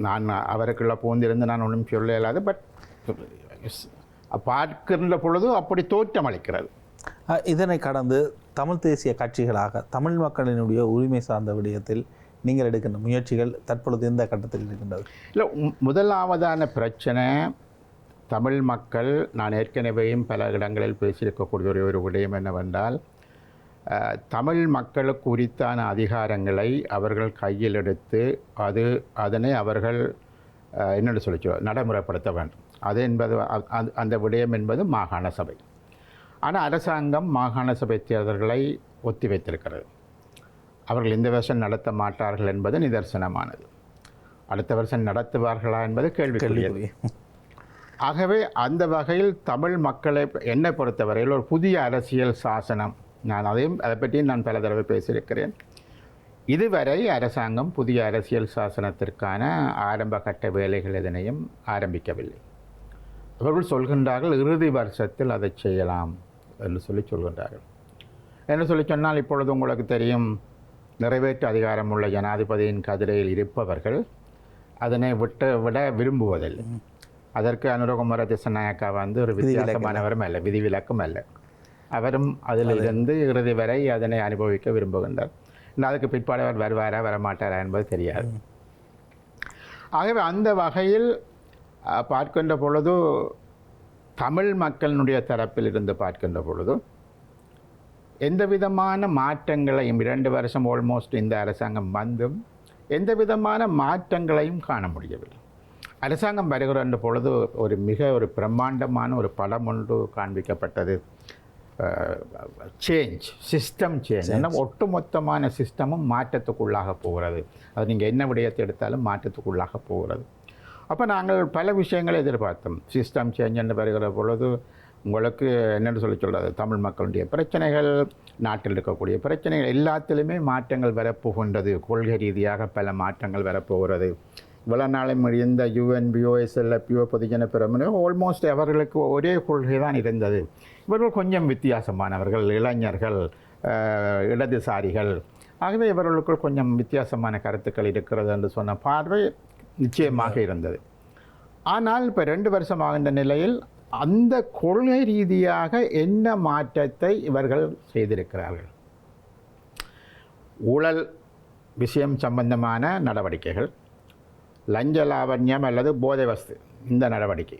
நான் அவருக்குள்ள பூந்திருந்து நான் ஒன்றும் சொல்ல இயலாது, பட் பார்க்கின்ற பொழுது அப்படி தோற்றம் அளிக்கிறது. இதனை கடந்து தமிழ் தேசிய கட்சிகளாக தமிழ் மக்களினுடைய உரிமை சார்ந்த விடயத்தில் நீங்கள் எடுக்கின்ற முயற்சிகள் தற்பொழுது எந்த கட்டத்தில் இருக்கின்றது? இல்லை, முதலாவதான பிரச்சனை தமிழ் மக்கள், நான் ஏற்கனவேயும் பல இடங்களில் பேசியிருக்கக்கூடிய ஒரு விடயம் என்னவென்றால், தமிழ் மக்களுக்கு உரித்தான அதிகாரங்களை அவர்கள் கையில் எடுத்து அதனை அவர்கள் என்னென்னு சொல்லி நடைமுறைப்படுத்த வேண்டும். அது என்பது அந்த விடயம் என்பது மாகாண சபை. ஆனால் அரசாங்கம் மாகாண சபை தேர்தல்களை ஒத்தி வைத்திருக்கிறது. அவர்கள் இந்த வருஷம் நடத்த மாட்டார்கள் என்பது நிதர்சனமானது. அடுத்த வருஷம் நடத்துவார்களா என்பது கேள்விக்குரியது. ஆகவே அந்த வகையில் தமிழ் மக்களை என்னை பொறுத்தவரையில் ஒரு புதிய அரசியல் சாசனம், நான் அதை பற்றியும் நான் பல தடவை பேசியிருக்கிறேன். இதுவரை அரசாங்கம் புதிய அரசியல் சாசனத்திற்கான ஆரம்ப கட்ட வேலைகள் எதனையும் ஆரம்பிக்கவில்லை. அவர்கள் சொல்கின்றார்கள் இறுதி வருஷத்தில் அதை செய்யலாம் என்று சொல்கின்றார்கள். என்று சொன்னால், இப்பொழுது உங்களுக்கு தெரியும், நிறைவேற்று அதிகாரம் உள்ள ஜனாதிபதியின் கதிரையில் இருப்பவர்கள் அதனை விட விரும்புவதில்லை. அதற்கு அனுரகுமார திசாநாயக்கா வந்து ஒரு வித்தியாசமானவரும் அல்ல, விதிவிலக்கும் அல்ல. அவரும் அதிலிருந்து இறுதி வரை அதனை அனுபவிக்க விரும்புகின்றார். அதுக்கு பிற்பாடு அவர் வருவாரா வரமாட்டாரா என்பது தெரியாது. ஆகவே அந்த வகையில் பார்க்கின்ற பொழுது, தமிழ் மக்களினுடைய தரப்பில் இருந்து பார்க்கின்ற பொழுது எந்த விதமான மாற்றங்களையும் 2 வருஷம் ஆல்மோஸ்ட் இந்த அரசாங்கம் வந்தும் எந்த விதமான மாற்றங்களையும் காண முடியவில்லை. அரசாங்கம் வருகின்ற பொழுது ஒரு பிரம்மாண்டமான ஒரு படம் ஒன்று காண்பிக்கப்பட்டது. சிஸ்டம் சேஞ்ச், ஏன்னா ஒட்டுமொத்தமான சிஸ்டமும் மாற்றத்துக்குள்ளாக போகிறது. அது நீங்கள் என்ன விடயத்தை எடுத்தாலும் மாற்றத்துக்குள்ளாக போகிறது. அப்போ நாங்கள் பல விஷயங்களை எதிர்பார்த்தோம். சிஸ்டம் சேஞ்ச் என்று வருகிற பொழுது உங்களுக்கு என்னென்னு சொல்கிறது, தமிழ் மக்களுடைய பிரச்சனைகள், நாட்டில் இருக்கக்கூடிய பிரச்சனைகள் எல்லாத்திலுமே மாற்றங்கள் வரப்போகின்றது. கொள்கை ரீதியாக பல மாற்றங்கள் வரப்போகிறது. இவ்வளோ நாளும் இருந்த UNPO, SLPO, Podujana Peramuna almost அவர்களுக்கு ஒரே கொள்கை தான் இருந்தது. இவர்கள் கொஞ்சம் வித்தியாசமானவர்கள், இளைஞர்கள், இடதுசாரிகள். ஆகவே இவர்களுக்குள் கொஞ்சம் வித்தியாசமான கருத்துக்கள் இருக்கிறது என்று சொன்ன பார்வை நிச்சயமாக இருந்தது. ஆனால் இப்போ 2 வருஷமாகின்ற நிலையில் அந்த கொள்கை ரீதியாக என்ன மாற்றத்தை இவர்கள் செய்திருக்கிறார்கள்? ஊழல் விஷயம் சம்பந்தமான நடவடிக்கைகள், லஞ்ச லாவண்யம் அல்லது போதை வஸ்து இந்த நடவடிக்கை,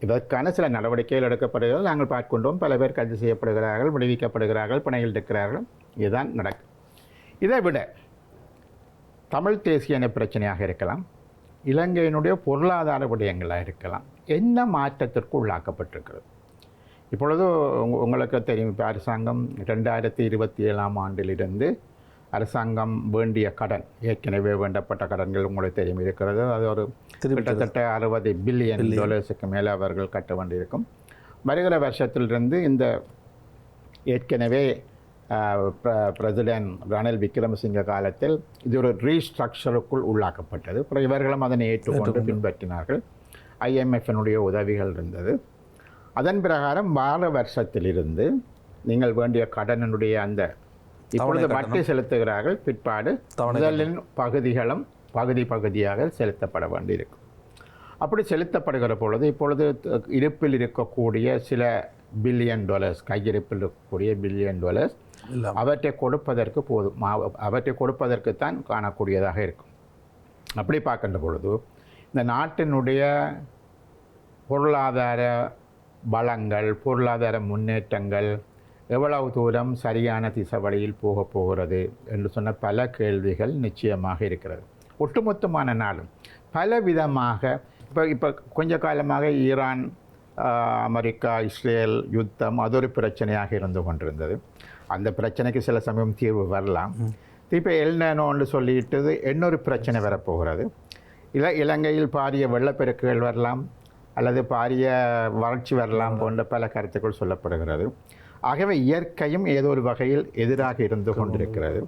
இதற்கான சில நடவடிக்கைகள் எடுக்கப்படுகிறது. நாங்கள் பார்க்கின்றோம். பல பேர் கைது செய்யப்படுகிறார்கள், விடுவிக்கப்படுகிறார்கள், பிணையில் இருக்கிறார்கள். இதுதான் நடக்கும். இதை விட தமிழ் தேசிய பிரச்சனையாக இருக்கலாம், இலங்கையினுடைய பொருளாதார விடயங்களாக இருக்கலாம், என்ன மாற்றத்திற்கு உள்ளாக்கப்பட்டிருக்கிறது? இப்பொழுது உங்களுக்கு தெரியும், இப்போ அரசாங்கம் 2027ஆம் ஆண்டிலிருந்து அரசாங்கம் வேண்டிய கடன், ஏற்கனவே வேண்டப்பட்ட கடன்கள் உங்களுக்கு தெரியும் இருக்கிறது. அது ஒரு கிட்டத்தட்ட $60 பில்லியன் மேலே அவர்கள் கட்ட வேண்டியிருக்கும். வருகிற வருஷத்திலிருந்து இந்த ஏற்கனவே பிரசிடென்ட் ரணில் விக்ரமசிங்க காலத்தில் இது ஒரு ரீஸ்ட்ரக்சருக்குள் உள்ளாக்கப்பட்டது. அப்புறம் இவர்களும் அதனை ஏற்றுக்கொண்டு பின்பற்றினார்கள். IMFனுடைய உதவிகள் இருந்தது. அதன் பிரகாரம் வார வருஷத்திலிருந்து நீங்கள் வேண்டிய கடனுடைய அந்த இப்பொழுது வட்டி செலுத்துகிறார்கள், பிற்பாடு முதலின் பகுதிகளும் பகுதியாக செலுத்தப்பட வேண்டியிருக்கும். அப்படி செலுத்தப்படுகிற பொழுது இப்பொழுது இருப்பில் இருக்கக்கூடிய சில $பில்லியன், கையிருப்பில் இருக்கக்கூடிய $பில்லியன் அவற்றை கொடுப்பதற்கு அவற்றை கொடுப்பதற்குத்தான் காணக்கூடியதாக இருக்கும். அப்படி பார்க்கின்ற பொழுது இந்த நாட்டினுடைய பொருளாதார வளங்கள், பொருளாதார முன்னேற்றங்கள் எவ்வளவு தூரம் சரியான திசை வழியில் போகப் போகிறது என்று சொன்ன பல கேள்விகள் நிச்சயமாக இருக்கிறது. ஒட்டுமொத்தமான நாடும் பல விதமாக இப்போ கொஞ்ச காலமாக ஈரான், அமெரிக்கா, இஸ்ரேல் யுத்தம் அது ஒரு பிரச்சனையாக இருந்து கொண்டிருந்தது. அந்த பிரச்சனைக்கு சில சமயம் தீர்வு வரலாம். இப்போ எல்னோன்னு சொல்லிட்டு இன்னொரு பிரச்சனை வரப்போகிறது. இலங்கையில் பாரிய வெள்ளப்பெருக்குகள் வரலாம் அல்லது பாரிய வறட்சி வரலாம் போன்ற பல கருத்துக்கள் சொல்லப்படுகிறது. ஆகவே இயற்கையும் ஏதோ ஒரு வகையில் எதிராக இருந்து கொண்டிருக்கிறது.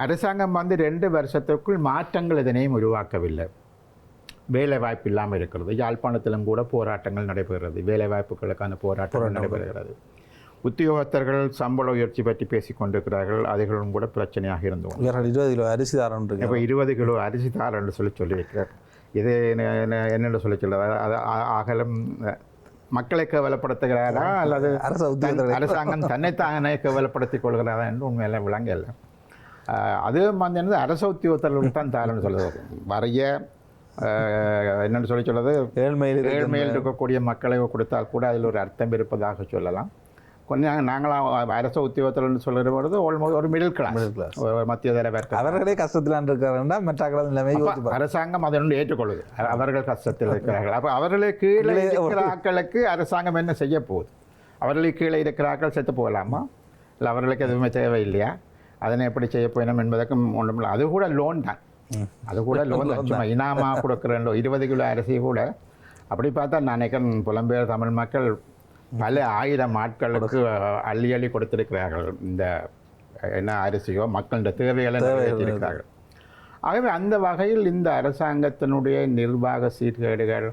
அரசாங்கம் 2 வருஷத்துக்குள் மாற்றங்கள் எதனையும் உருவாக்கவில்லை. வேலை வாய்ப்பு இல்லாமல் இருக்கிறது. யாழ்ப்பாணத்திலும் கூட போராட்டங்கள் நடைபெறுகிறது. வேலை வாய்ப்புகளுக்கான போராட்டங்கள் நடைபெறுகிறது. உத்தியோகத்தர்கள் சம்பள உயர்ச்சி பற்றி பேசிக் கொண்டிருக்கிறார்கள். அதுகளும் கூட பிரச்சனையாக இருந்து 20 கிலோ அரிசி தாரம் இப்போ 20 கிலோ அரிசி தாரன்னு சொல்லி வைக்கிறார். இது என்னென்னு சொல்கிறது? அது அகலம் மக்களை கேவலப்படுத்துகிறாரா அல்லது அரசாங்கம் தன்னைத்தானே கேவலப்படுத்திக் கொள்கிறாரா என்று உண்மையில விளங்கல. அது வந்து அரச உத்தியோகத்தர்களுக்கு தான் தாரன்னு சொல்லுது. வரைய என்னென்னு சொல்கிறது, ஏழ்மையில் இருக்கக்கூடிய மக்களை கொடுத்தால் கூட அதில் ஒரு அர்த்தம் இருப்பதாக சொல்லலாம். கொஞ்சம் நாங்களாம் அரச உத்தியோகத்தர்னு சொல்கிற பொழுது ஆல்மோஸ்ட் ஒரு மிடில் கிளாஸ், ஒரு மத்திய தர வர்க்கம். அவர்களே கஷ்டத்தில் இருக்கிறாங்கன்னா மற்ற நிலைமை அரசாங்கம் அதனுடைய ஏற்றுக்கொள்ளுது. அவர்கள் கஷ்டத்தில் இருக்கிறார்கள். அப்போ அவர்களுக்கு கீழே இருக்கிற ஆட்களுக்கு அரசாங்கம் என்ன செய்ய போகுது? அவர்களுக்கு கீழே இருக்கிற ஆட்கள் செத்து போகலாமா? இல்லை அவர்களுக்கு எதுவுமே தேவையில்லையா? அதனை எப்படி செய்ய போயினோம் என்பதற்கும் ஒன்றும் இல்லை. அது கூட லோன் தான். அது கூட லோன் தான். சும்மா இனாமாக கொடுக்குற 20 கிலோ அரிசி கூட அப்படி பார்த்தா நான் நினைக்கிறேன் புலம்பெயர் தமிழ் மக்கள் பல 1000 ஆட்களுக்கு அள்ளி கொடுத்திருக்கிறார்கள். இந்த என்ன அரிசியோ மக்களுடைய தேவைகளை நிறைவேற்றியிருக்கிறார்கள். ஆகவே அந்த வகையில் இந்த அரசாங்கத்தினுடைய நிர்வாக சீர்கேடுகள்,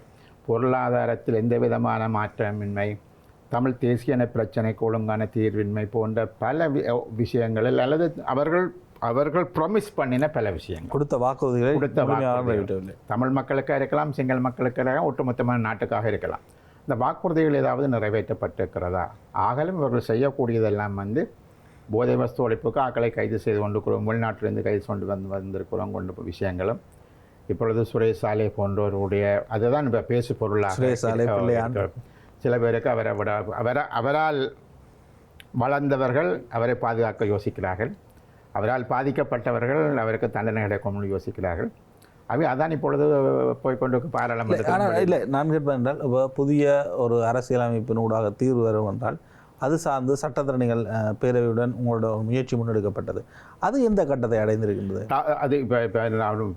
பொருளாதாரத்தில் எந்த விதமான மாற்றமின்மை, தமிழ் தேசிய பிரச்சனைக்கு ஒழுங்கான தீர்வின்மை போன்ற பல விஷயங்களில் அல்லது அவர்கள் ப்ராமிஸ் பண்ணின பல விஷயங்கள், கொடுத்த வாக்குறுதிகளை தமிழ் மக்களுக்காக இருக்கலாம், சிங்கள மக்களுக்காக, ஒட்டுமொத்தமான நாட்டுக்காக இருக்கலாம். இந்த வாக்குறுதிகள் ஏதாவது நிறைவேற்றப்பட்டிருக்கிறதா? ஆகலும் இவர்கள் செய்யக்கூடியதெல்லாம் வந்து போதை வஸ்து ஒழிப்புக்கு ஆக்களை கைது செய்து கொண்டிருக்கிறோம், வெளிநாட்டிலிருந்து கைது வந்திருக்கிறோம் கொண்டு விஷயங்களும் இப்பொழுது சுரேஷ் சாலை போன்றவருடைய அதுதான் இப்போ பேசு பொருளாக சில பேருக்கு அவரால் வளர்ந்தவர்கள் அவரை பாதுகாக்க யோசிக்கிறார்கள், அவரால் பாதிக்கப்பட்டவர்கள் அவருக்கு தண்டனை கிடைக்கும்னு யோசிக்கிறார்கள். அதான் இப்பொழுது போய்கொண்டு பாராளுமன்றத்தில். இல்லை, நான் கேட்பேன் என்றால் இப்போ புதிய ஒரு அரசியலமைப்பினூடாக தீர்வு வரும் என்றால் அது சார்ந்து சட்டத்திறனிகள் பேரவையுடன் உங்களோட முயற்சி முன்னெடுக்கப்பட்டது. அது எந்த கட்டத்தை அடைந்திருக்கின்றது? அது இப்போ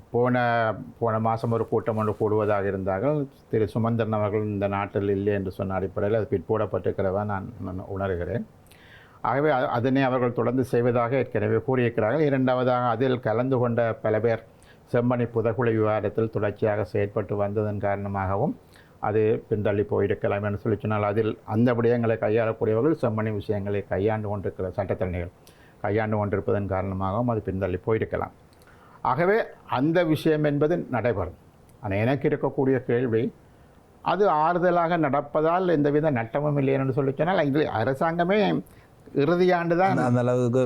போன மாதம் ஒரு கூட்டம் ஒன்று கூடுவதாக இருந்தார்கள். திரு சுமந்திரன் அவர்கள் இந்த நாட்டில் இல்லை என்று சொன்ன அடிப்படையில் அது பிற்போடப்பட்டிருக்கிறதா நான் உணர்கிறேன். ஆகவே அதனை அவர்கள் தொடர்ந்து செய்வதாக ஏற்கனவே கூறியிருக்கிறார்கள். இரண்டாவதாக அதில் கலந்து கொண்ட பல பேர் செம்மணி புதகுழி விவாதத்தில் தொடர்ச்சியாக செயற்பட்டு வந்ததன் காரணமாகவும் அது பின்தள்ளி போயிருக்கலாம் என்று சொல்லி சொன்னால், அதில் அந்த விடயங்களை கையாளக்கூடியவர்கள் செம்மணி விஷயங்களை கையாண்டு கொண்டிருக்கிற சட்டத்தரணிகள் கையாண்டு கொண்டிருப்பதன் காரணமாகவும் அது பின்தள்ளி போயிருக்கலாம். ஆகவே அந்த விஷயம் என்பது நடைபெறும். ஆனால் எனக்கு இருக்கக்கூடிய கேள்வி, அது ஆறுதலாக நடப்பதால் எந்தவித நட்டமும் இல்லை என்று சொல்லி சொன்னால், இது அரசாங்கமே இறுதியாண்டு தான் அந்த அளவுக்கு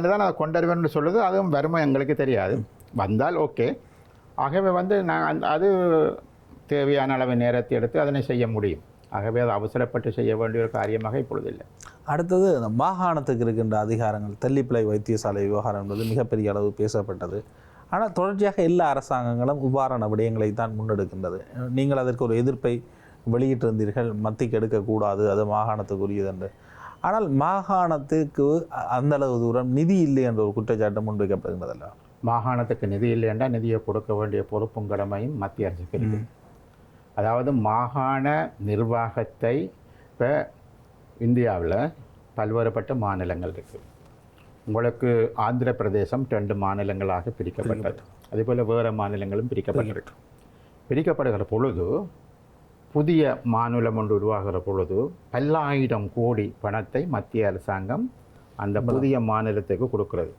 அதை கொண்டறிவேன் சொல்லுது. அதுவும் வறுமை எங்களுக்கு தெரியாது, வந்தால் ஓகே. ஆகவே வந்து நான் அது தேவையான அளவு நேரத்தை எடுத்து அதனை செய்ய முடியும். ஆகவே அது அவசரப்பட்டு செய்ய வேண்டிய ஒரு காரியமாக இப்பொழுது இல்லை. அடுத்தது இந்த மாகாணத்துக்கு இருக்கின்ற அதிகாரங்கள், தெல்லிப்பிள்ளை வைத்தியசாலை விவகாரம் என்பது மிகப்பெரிய அளவு பேசப்பட்டது. ஆனால் தொடர்ச்சியாக எல்லா அரசாங்கங்களும் இவ்வாறான விடயங்களை தான் முன்னெடுக்கின்றது. நீங்கள் அதற்கு ஒரு எதிர்ப்பை வெளியிட்டிருந்தீர்கள், மத்திக்கு எடுக்கக்கூடாது, அது மாகாணத்துக்குரியது என்று. ஆனால் மாகாணத்துக்கு அந்த அளவு தூரம் நிதி இல்லை என்ற ஒரு குற்றச்சாட்டு முன்வைக்கப்படுகின்றதில்ல. மாகாணத்துக்கு நிதி இல்லை என்றால் நிதியை கொடுக்க வேண்டிய பொறுப்பும் கடமையும் மத்திய அரசுக்கு இருக்கு. அதாவது மாகாண நிர்வாகத்தை இப்போ இந்தியாவில் பல்வேறுபட்ட மாநிலங்கள் இருக்குது. உங்களுக்கு ஆந்திர பிரதேசம் 2 மாநிலங்களாக பிரிக்கப்பட்டது. அதேபோல் வேறு மாநிலங்களும் பிரிக்கப்பட்டிருக்கு. பிரிக்கப்படுகிற பொழுது புதிய மாநிலம் ஒன்று உருவாகிற பொழுது பல்லாயிரம் கோடி பணத்தை மத்திய அரசாங்கம் அந்த புதிய மாநிலத்துக்கு கொடுக்கிறது.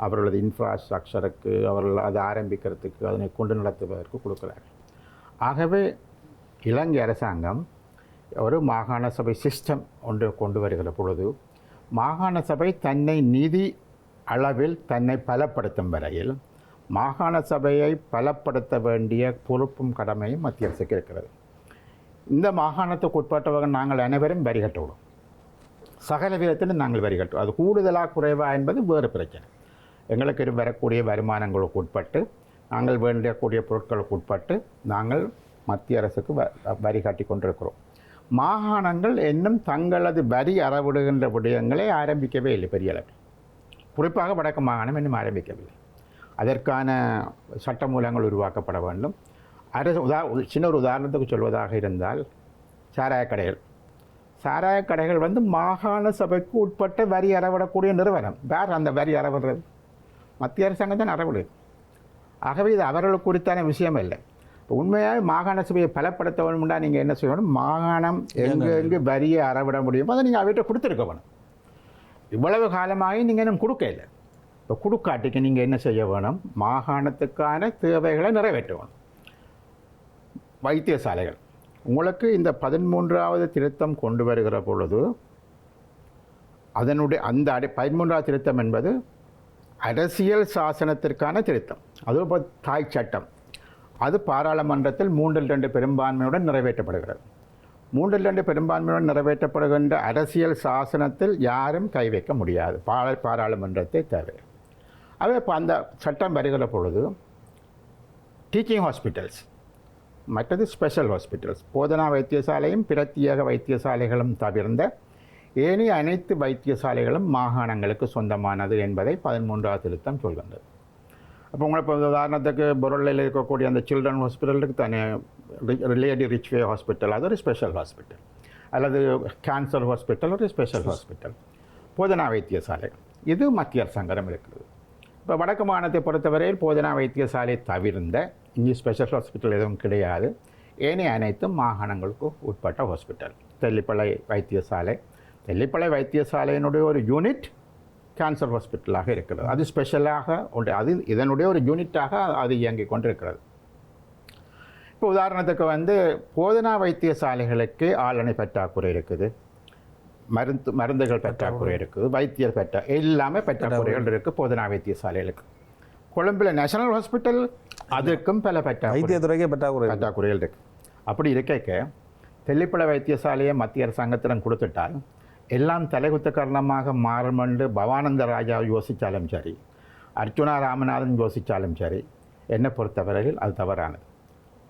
அவர்களது இன்ஃப்ராஸ்ட்ரக்சருக்கு, அவர்கள் அதை ஆரம்பிக்கிறதுக்கு, அதனை கொண்டு நடத்துவதற்கு கொடுக்குறார்கள். ஆகவே இலங்கை அரசாங்கம் ஒரு மாகாண சபை சிஸ்டம் ஒன்று கொண்டு வருகிற பொழுது மாகாண சபை தன்னை நிதி அளவில் தன்னை பலப்படுத்தும் வரையில் மாகாண சபையை பலப்படுத்த வேண்டிய பொறுப்பும் கடமையும் மத்திய அரசுக்கு இருக்கிறது. இந்த மாகாணத்துக்கு உட்பட்டவர்கள் நாங்கள் அனைவரும் வரி கட்டுவோம். சகல விதத்திலும் நாங்கள் வரி கட்டுவோம். அது கூடுதலாக குறைவா என்பது வேறு பிரச்சனை. எங்களுக்கு வரக்கூடிய வருமானங்களுக்கு உட்பட்டு நாங்கள் வேண்டக்கூடிய பொருட்களுக்கு உட்பட்டு நாங்கள் மத்திய அரசுக்கு வரி கட்டி கொண்டிருக்கிறோம். மாகாணங்கள் இன்னும் தங்களது வரி அறவிடுகின்ற விடயங்களை ஆரம்பிக்கவே இல்லை பெரிய அளவில். குறிப்பாக வடக்கு மாகாணம் இன்னும் ஆரம்பிக்கவில்லை. அதற்கான சட்டமூலங்கள் உருவாக்கப்பட வேண்டும். சின்ன ஒரு உதாரணத்துக்கு சொல்வதாக இருந்தால் சாராய கடைகள் வந்து மாகாண சபைக்கு உட்பட்ட வரி அறவிடக்கூடிய நிறுவனம். வேறு அந்த வரி அறவிடுறது மத்திய அரசாங்கம் தான் அறவிடுது. ஆகவே இது அவர்களுக்கு குறித்தான விஷயம் இல்லை. இப்போ உண்மையாக மாகாண சபையை பலப்படுத்த வேணும்னா நீங்கள் என்ன செய்யணும், மாகாணம் எங்கு வரியை அறவிட முடியுமோ அதை நீங்கள் அவர்கிட்ட கொடுத்துருக்க வேணும். இவ்வளவு காலமாகி நீங்கள் இன்னும் கொடுக்க இல்லை. இப்போ கொடுக்காட்டிக்கு நீங்கள் என்ன செய்ய வேணும், மாகாணத்துக்கான தேவைகளை நிறைவேற்ற வேணும். வைத்தியசாலைகள் உங்களுக்கு இந்த 13வது திருத்தம் கொண்டு வருகிற பொழுது அதனுடைய அந்த 13வது திருத்தம் என்பது அரசியல் சாசனத்திற்கான திருத்தம். அது இப்போ தாய் சட்டம். அது பாராளுமன்றத்தில் 3/2 பெரும்பான்மையுடன் நிறைவேற்றப்படுகிறது. 3/2 பெரும்பான்மையுடன் நிறைவேற்றப்படுகின்ற அரசியல் சாசனத்தில் யாரும் கை வைக்க முடியாது, பாராளுமன்றத்தை தவிர. அவை இப்போ அந்த சட்டம் வருகிற பொழுது டீச்சிங் ஹாஸ்பிட்டல்ஸ், மற்றது ஸ்பெஷல் ஹாஸ்பிட்டல்ஸ், போதனா வைத்தியசாலையும் பிரத்யேக வைத்தியசாலைகளும் தவிர்ந்த ஏனைய அனைத்து வைத்தியசாலைகளும் மாகாணங்களுக்கு சொந்தமானது என்பதை 13வது திருத்தம் சொல்கின்றது. அப்போ உங்களை இப்போ உதாரணத்துக்கு பொருளில் இருக்கக்கூடிய அந்த சில்ட்ரன் ஹாஸ்பிட்டலுக்கு தனி லேடி ரிச்வே ஹாஸ்பிட்டல், அது ஒரு ஸ்பெஷல் ஹாஸ்பிட்டல். அல்லது கேன்சர் ஹாஸ்பிட்டல் ஒரு ஸ்பெஷல் ஹாஸ்பிட்டல். போதனா வைத்தியசாலை இது மத்திய அரசாங்கம் இருக்கிறது. இப்போ வடக்கு மாகாணத்தை பொறுத்தவரையில் போதனா வைத்தியசாலை தவிர்ந்த இங்கே ஸ்பெஷல் ஹாஸ்பிட்டல் எதுவும் கிடையாது. ஏனைய அனைத்தும் மாகாணங்களுக்கு உட்பட்ட ஹாஸ்பிட்டல். தெல்லிப்பளை வைத்தியசாலை, தெல்லிப்பளை வைத்தியசாலையினுடைய ஒரு யூனிட் கேன்சர் ஹாஸ்பிட்டலாக இருக்கிறது. அது ஸ்பெஷலாக உண்டு. அது இதனுடைய ஒரு யூனிட்டாக அது இயங்கிக் கொண்டிருக்கிறது. இப்போ உதாரணத்துக்கு வந்து போதனா வைத்தியசாலைகளுக்கு ஆளணை பற்றாக்குறை இருக்குது, மருந்துகள் பற்றாக்குறை இருக்குது, வைத்தியர் எல்லாமே பற்றாக்குறைகள் இருக்குது போதனா வைத்தியசாலைகளுக்கு. கொழும்பில் நேஷனல் ஹாஸ்பிட்டல் அதுக்கும் பல வைத்தியத்துறைக்கே பற்றாக்குறைகள் இருக்குது. அப்படி இருக்க தெல்லிப்பளை வைத்தியசாலையை மத்திய அரசாங்கத்திடம் கொடுத்துட்டால் எல்லாம் தலைகுத்த காரணமாக மாறும் என்று பவானந்த ராஜா யோசித்தாலும் சரி, அர்ச்சுனா ராமநாதன் யோசித்தாலும் சரி, என்னை பொறுத்தவரையில் அது தவறானது.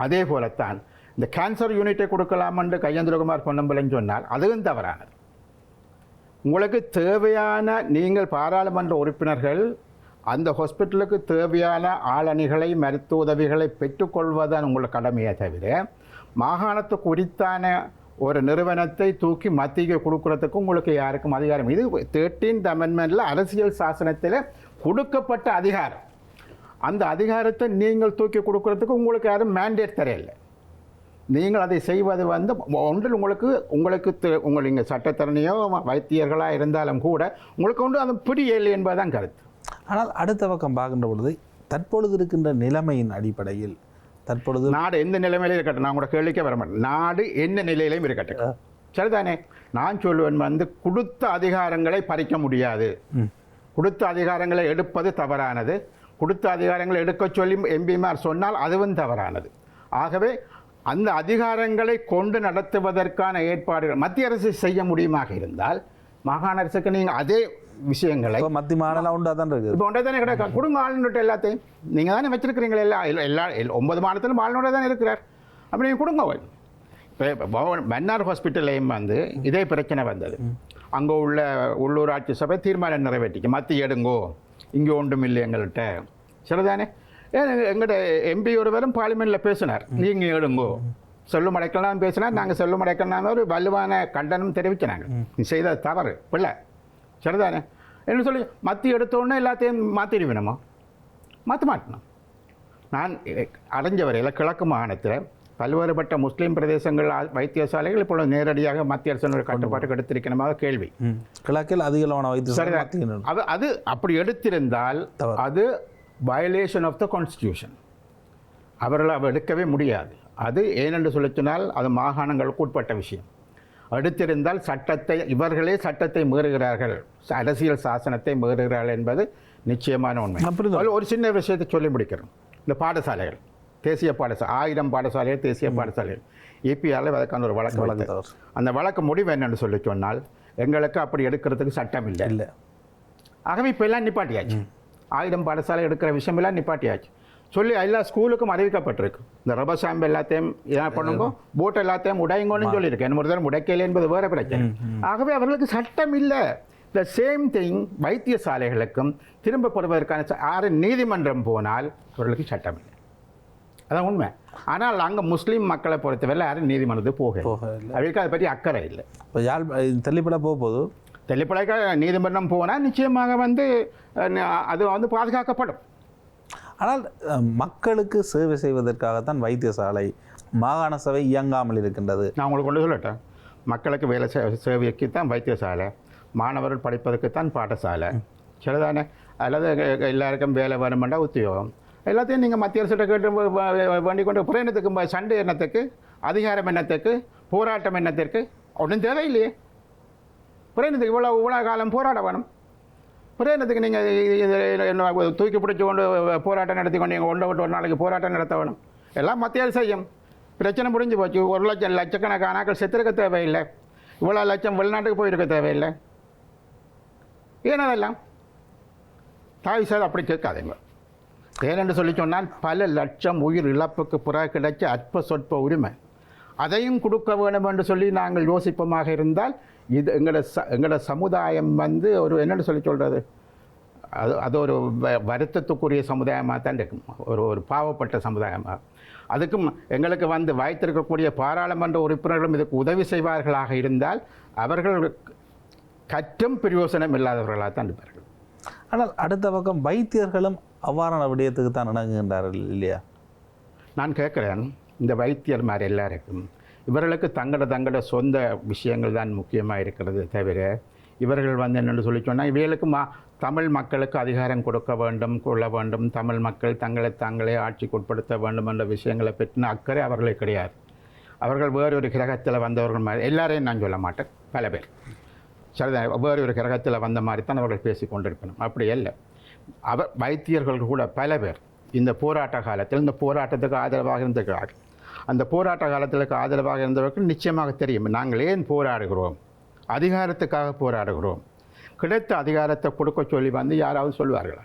அதே போலத்தான் இந்த கேன்சர் யூனிட்டை கொடுக்கலாம் என்று கையேந்திரகுமார் பொன்னம்பலன் சொன்னால் அதுவும் தவறானது. உங்களுக்கு தேவையான நீங்கள் பாராளுமன்ற உறுப்பினர்கள் அந்த ஹாஸ்பிட்டலுக்கு தேவையான ஆளணிகளை மருத்துவ உதவிகளை பெற்றுக்கொள்வதுதான் உங்கள் கடமையை தவிர மாகாணத்துக்கு உரித்தான ஒரு நிறுவனத்தை தூக்கி மத்திய கொடுக்கறதுக்கு உங்களுக்கு யாருக்கும் அதிகாரம். இது 13th அமெண்ட்மெண்ட்டில் அரசியல் சாசனத்தில் கொடுக்கப்பட்ட அதிகாரம். அந்த அதிகாரத்தை நீங்கள் தூக்கி கொடுக்கறதுக்கு உங்களுக்கு யாரும் மேண்டேட் தரையில்லை. நீங்கள் அதை செய்வது வந்து ஒன்றில் உங்களுக்கு இங்கே சட்டத்தரணியோ வைத்தியர்களாக இருந்தாலும் கூட உங்களுக்கு ஒன்று அது பிடியலை என்பதுதான் கருத்து. ஆனால் அடுத்த பக்கம் பார்க்கின்ற பொழுது தற்பொழுது இருக்கின்ற நிலைமையின் அடிப்படையில் தற்பொழுது நாடு எந்த நிலைமையிலும் இருக்கட்டும், நான் கூட கேள்விக்கே வர மாட்டேன். நாடு என்ன நிலையிலையும் இருக்கட்டும், சரிதானே? நான் சொல்லுவேன் வந்து கொடுத்த அதிகாரங்களை பறிக்க முடியாது. கொடுத்த அதிகாரங்களை எடுப்பது தவறானது. கொடுத்த அதிகாரங்களை எடுக்க சொல்லி எம்பிமார் சொன்னால் அதுவும் தவறானது. ஆகவே அந்த அதிகாரங்களை கொண்டு நடத்துவதற்கான ஏற்பாடுகள் மத்திய அரசு செய்ய முடியுமாக இருந்தால் மாகாண அரசுக்கு நீங்கள் அதே விஷயங்களை மத்திய மாநிலம் உண்டா தான் இருக்குது. இப்போ ஒன்றை தானே கிடையாது, கொடுங்க ஆளுநர்கிட்ட எல்லாத்தையும். நீங்கள் தானே வச்சிருக்கிறீங்களா? எல்லா 9 மாநிலத்திலும் ஆளுநர் தானே இருக்கிறார். அப்போ நீங்கள் கொடுங்க. இப்போ மன்னார் ஹாஸ்பிட்டல்லையும் வந்து இதே பிரச்சனை வந்தது. அங்கே உள்ள உள்ளூராட்சி சபை தீர்மானம் நிறைவேற்றிக்கு மத்திய எடுங்கோ, இங்கே ஒன்றும் இல்லை எங்கள்கிட்ட, சரிதானே? எங்கள்கிட்ட எம்பி ஒருவரும் பார்லிமெண்ட்டில் பேசினார், நீங்கள் எடுங்கோ. சொல்லும் அடைக்கலாம் பேசினார். நாங்கள் சொல்லும் அடைக்கலாம் ஒரு வலுவான கண்டனம் தெரிவிச்சினாங்க. நீ செய்த தவறு பிள்ளை, சரிதானே? என்ன சொல்லி மத்திய எடுத்தோடனே எல்லாத்தையும் மாற்றிடுவேணுமா? மாற்ற மாட்டணும். நான் அடைஞ்ச வரையில் கிழக்கு மாகாணத்தில் பல்வேறுபட்ட முஸ்லீம் பிரதேசங்கள் வைத்தியசாலைகள் இப்பொழுது நேரடியாக மத்திய அரசு கட்டுப்பாட்டுக்கு எடுத்திருக்கணுமாக கேள்வி. கிழக்கில் அதிகளவான வைத்தியசாலை அது அப்படி எடுத்திருந்தால் அது வயலேஷன் ஆஃப் த கான்ஸ்டியூஷன். அவர்கள் எடுக்கவே முடியாது. அது ஏனென்று சொல்லி சொன்னால் அது மாகாணங்களுக்கு உட்பட்ட விஷயம். எடுத்திருந்தால் இவர்களே சட்டத்தை மீறுகிறார்கள், அரசியல் சாசனத்தை மீறுகிறார்கள் என்பது நிச்சயமான உண்மை. அப்படிதான். அதில் ஒரு சின்ன விஷயத்தை சொல்லி முடிக்கிறோம். இந்த பாடசாலைகள், தேசிய பாடசாலை 1000 பாடசாலைகள் தேசிய பாடசாலைகள் EPRல அதுக்கான ஒரு வழக்கு வழக்கு. அந்த வழக்கு முடிவு என்னன்னு சொல்லி சொன்னால், எங்களுக்கு அப்படி எடுக்கிறதுக்கு சட்டம் இல்லை. ஆகவே இப்போ எல்லாம் நிப்பாட்டியாச்சு. 1000 பாடசாலை எடுக்கிற விஷயமெல்லாம் நிப்பாட்டியாச்சு சொல்லி எல்லா ஸ்கூலுக்கும் அறிவிக்கப்பட்டிருக்கு. இந்த ரப்பர் ஸ்டாம்ப் எல்லாத்தையும் என்ன பண்ணுங்க, போட் எல்லாத்தையும் உடையுங்கன்னு சொல்லியிருக்கு. என்ன ஒரு முடைக்கல என்பது வேறு பிரச்சனை. ஆகவே அவர்களுக்கு சட்டம் இல்லை. த சேம் திங் வைத்தியசாலைகளுக்கும் திரும்ப பெறுவதற்கான 6 நீதிமன்றம் போனால் அவர்களுக்கு சட்டம் இல்லை. அதான் உண்மை. ஆனால் அங்கே முஸ்லீம் மக்களை பொறுத்தவரை யாரும் நீதிமன்றத்துக்கு போக அவருக்கு அதை பற்றி அக்கறை இல்லை. இப்போ தெளிப்பட போகும்போது தெளிப்படைக்க நீதிமன்றம் போனால் நிச்சயமாக அது பாதுகாக்கப்படும். ஆனால் மக்களுக்கு சேவை செய்வதற்காகத்தான் வைத்தியசாலை, மாகாண சபை இயங்காமல் இருக்கின்றது. நான் உங்களுக்கு கொண்டு சொல்லட்டேன். மக்களுக்கு வேலை சேவைக்கு தான் வைத்தியசாலை, மாணவர்கள் படிப்பதற்குத்தான் பாடசாலை, சரிதானே? அல்லது எல்லாருக்கும் வேலை வேணுமெண்டா உத்தியோகம், எல்லாத்தையும் நீங்கள் மத்திய அரசிட்ட கேட்டு வேண்டிக் கொண்டு புறையினத்துக்கு சண்டை எண்ணத்துக்கு, அதிகாரம் எண்ணத்துக்கு, போராட்டம் எண்ணத்திற்கு ஒன்றும் தேவையில்லையே. புறையினத்துக்கு இவ்வளோ காலம் போராட வேணும். புறையினத்துக்கு நீங்கள் தூக்கி பிடிச்சி கொண்டு போராட்டம் நடத்தி கொண்டு நீங்கள் ஒன்றை விட்டு ஒரு நாளைக்கு போராட்டம் நடத்த வேணும். எல்லாம் மத்திய அரசு செய்யும். பிரச்சனை முடிஞ்சு போச்சு. 1 லட்சக்கணக்கான ஆக்கள் செத்துருக்க தேவையில்லை. இவ்வளோ லட்சம் வெளிநாட்டுக்கு போயிருக்க தேவையில்லை. ஏனதெல்லாம் தாய் சார் அப்படி கேட்காதீங்க. ஏனென்று சொல்லி சொன்னால் பல லட்சம் உயிர் இழப்புக்கு பிறகு கிடைச்ச அற்ப சொற்ப உரிமை, அதையும் கொடுக்க வேண்டும் என்று சொல்லி நாங்கள் யோசிப்பமாக இருந்தால் இது எங்களோட சமுதாயம் ஒரு என்னென்னு சொல்லி சொல்கிறது, அது ஒரு வருத்தத்துக்குரிய சமுதாயமாக தான் இருக்கும். ஒரு பாவப்பட்ட சமுதாயமாக. அதுக்கும் எங்களுக்கு வைத்திருக்கக்கூடிய பாராளுமன்ற உறுப்பினர்களும் இதுக்கு உதவி செய்வார்களாக இருந்தால் அவர்கள் கற்றும் பிரயோசனம் இல்லாதவர்களாக தான் இருப்பார்கள். ஆனால் அடுத்த பக்கம் வைத்தியர்களும் அவ்வாறான விடயத்துக்கு தான் இணங்குகின்றார்கள் இல்லையா? நான் கேட்குறேன், இந்த வைத்தியர் மாதிரி எல்லாருக்கும் இவர்களுக்கு தங்களோட சொந்த விஷயங்கள் தான் முக்கியமாக இருக்கிறது தவிர, இவர்கள் என்னென்னு சொல்லி சொன்னால் இவர்களுக்கு தமிழ் மக்களுக்கு அதிகாரம் கொடுக்க வேண்டும், கொள்ள வேண்டும், தமிழ் மக்கள் தாங்களே ஆட்சிக்கு உட்படுத்த வேண்டும் என்ற விஷயங்களை பற்றின அக்கறை அவர்களுக்கு கிடையாது. அவர்கள் வேறொரு கிரகத்தில் வந்தவர்கள் மாதிரி, எல்லாரையும் நான் சொல்ல மாட்டேன், பல பேர் சரிதான் வேறொரு கிரகத்தில் வந்த மாதிரி தான் அவர்கள் பேசி கொண்டிருக்கணும். அப்படி இல்லை. வைத்தியர்கள் கூட பல பேர் இந்த போராட்ட காலத்தில் இந்த போராட்டத்துக்கு ஆதரவாக இருந்திருக்கிறார்கள். அந்த போராட்ட காலத்திற்கு ஆதரவாக இருந்தவர்கள் நிச்சயமாக தெரியும் நாங்கள் ஏன் போராடுகிறோம், அதிகாரத்துக்காக போராடுகிறோம். கிடைத்த அதிகாரத்தை கொடுக்க சொல்லி யாராவது சொல்வார்களா?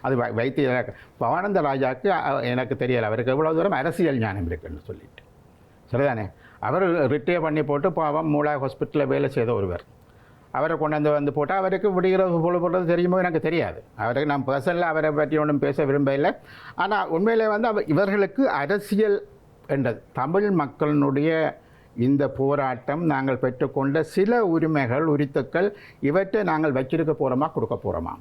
அது வைத்திய பவானந்த ராஜாவுக்கு எனக்கு தெரியலை, அவருக்கு எவ்வளோ தூரம் அரசியல் ஞானம் இருக்குன்னு சொல்லிட்டு சரிதானே. அவர் ரிட்டையர் பண்ணி போட்டு பாவம் மூளை ஹாஸ்பிட்டலில் வேலை செய்த ஒருவர், அவரை கொண்டாந்து போட்டால் அவருக்கு விடுகிறது போடுறது தெரியுமோ எனக்கு தெரியாது. அவருக்கு நான் பர்சனலாக அவரை பற்றி ஒன்றும் பேச விரும்பவில்லை. ஆனால் உண்மையிலே இவர்களுக்கு அரசியல் என்றது தமிழ் மக்களினுடைய இந்த போராட்டம், நாங்கள் பெற்றுக்கொண்ட சில உரிமைகள் உரித்துக்கள் இவற்றை நாங்கள் வச்சிருக்க போகிறோமா கொடுக்க போகிறோமா.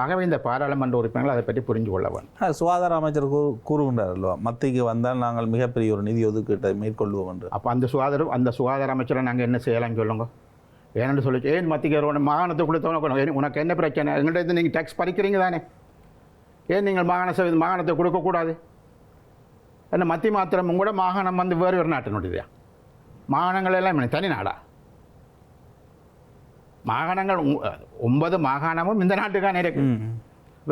ஆகவே இந்த பாராளுமன்ற உறுப்பினர்கள் அதை பற்றி புரிஞ்சு கொள்ள வேண்டும். சுகாதார அமைச்சர் கூறுகின்றார் அல்லவா, மத்திக்கு வந்தால் நாங்கள் மிகப்பெரிய ஒரு நிதி ஒதுக்கீட்டை மேற்கொள்வோம் என்று. அப்போ அந்த சுகாதார அமைச்சரை நாங்கள் என்ன செய்யலாம்னு சொல்லுங்க. ஏன்னு சொல்லி ஏன் மத்திக்கு மாகாணத்தை கொடுத்தவங்க உனக்கு என்ன பிரச்சனை? எங்கள்கிட்ட நீங்கள் டேக்ஸ் பறிக்கிறீங்க தானே, ஏன் நீங்கள் மாகாணத்தை கொடுக்கக்கூடாது? என்ன மத்திய மாத்திரமும் கூட மாகாணம் வேறு ஒரு நாட்டினுடையதா? மாகாணங்கள் எல்லாம் தனி நாடா? மாகாணங்கள் 9 மாகாணமும் இந்த நாட்டுக்கான இருக்கு.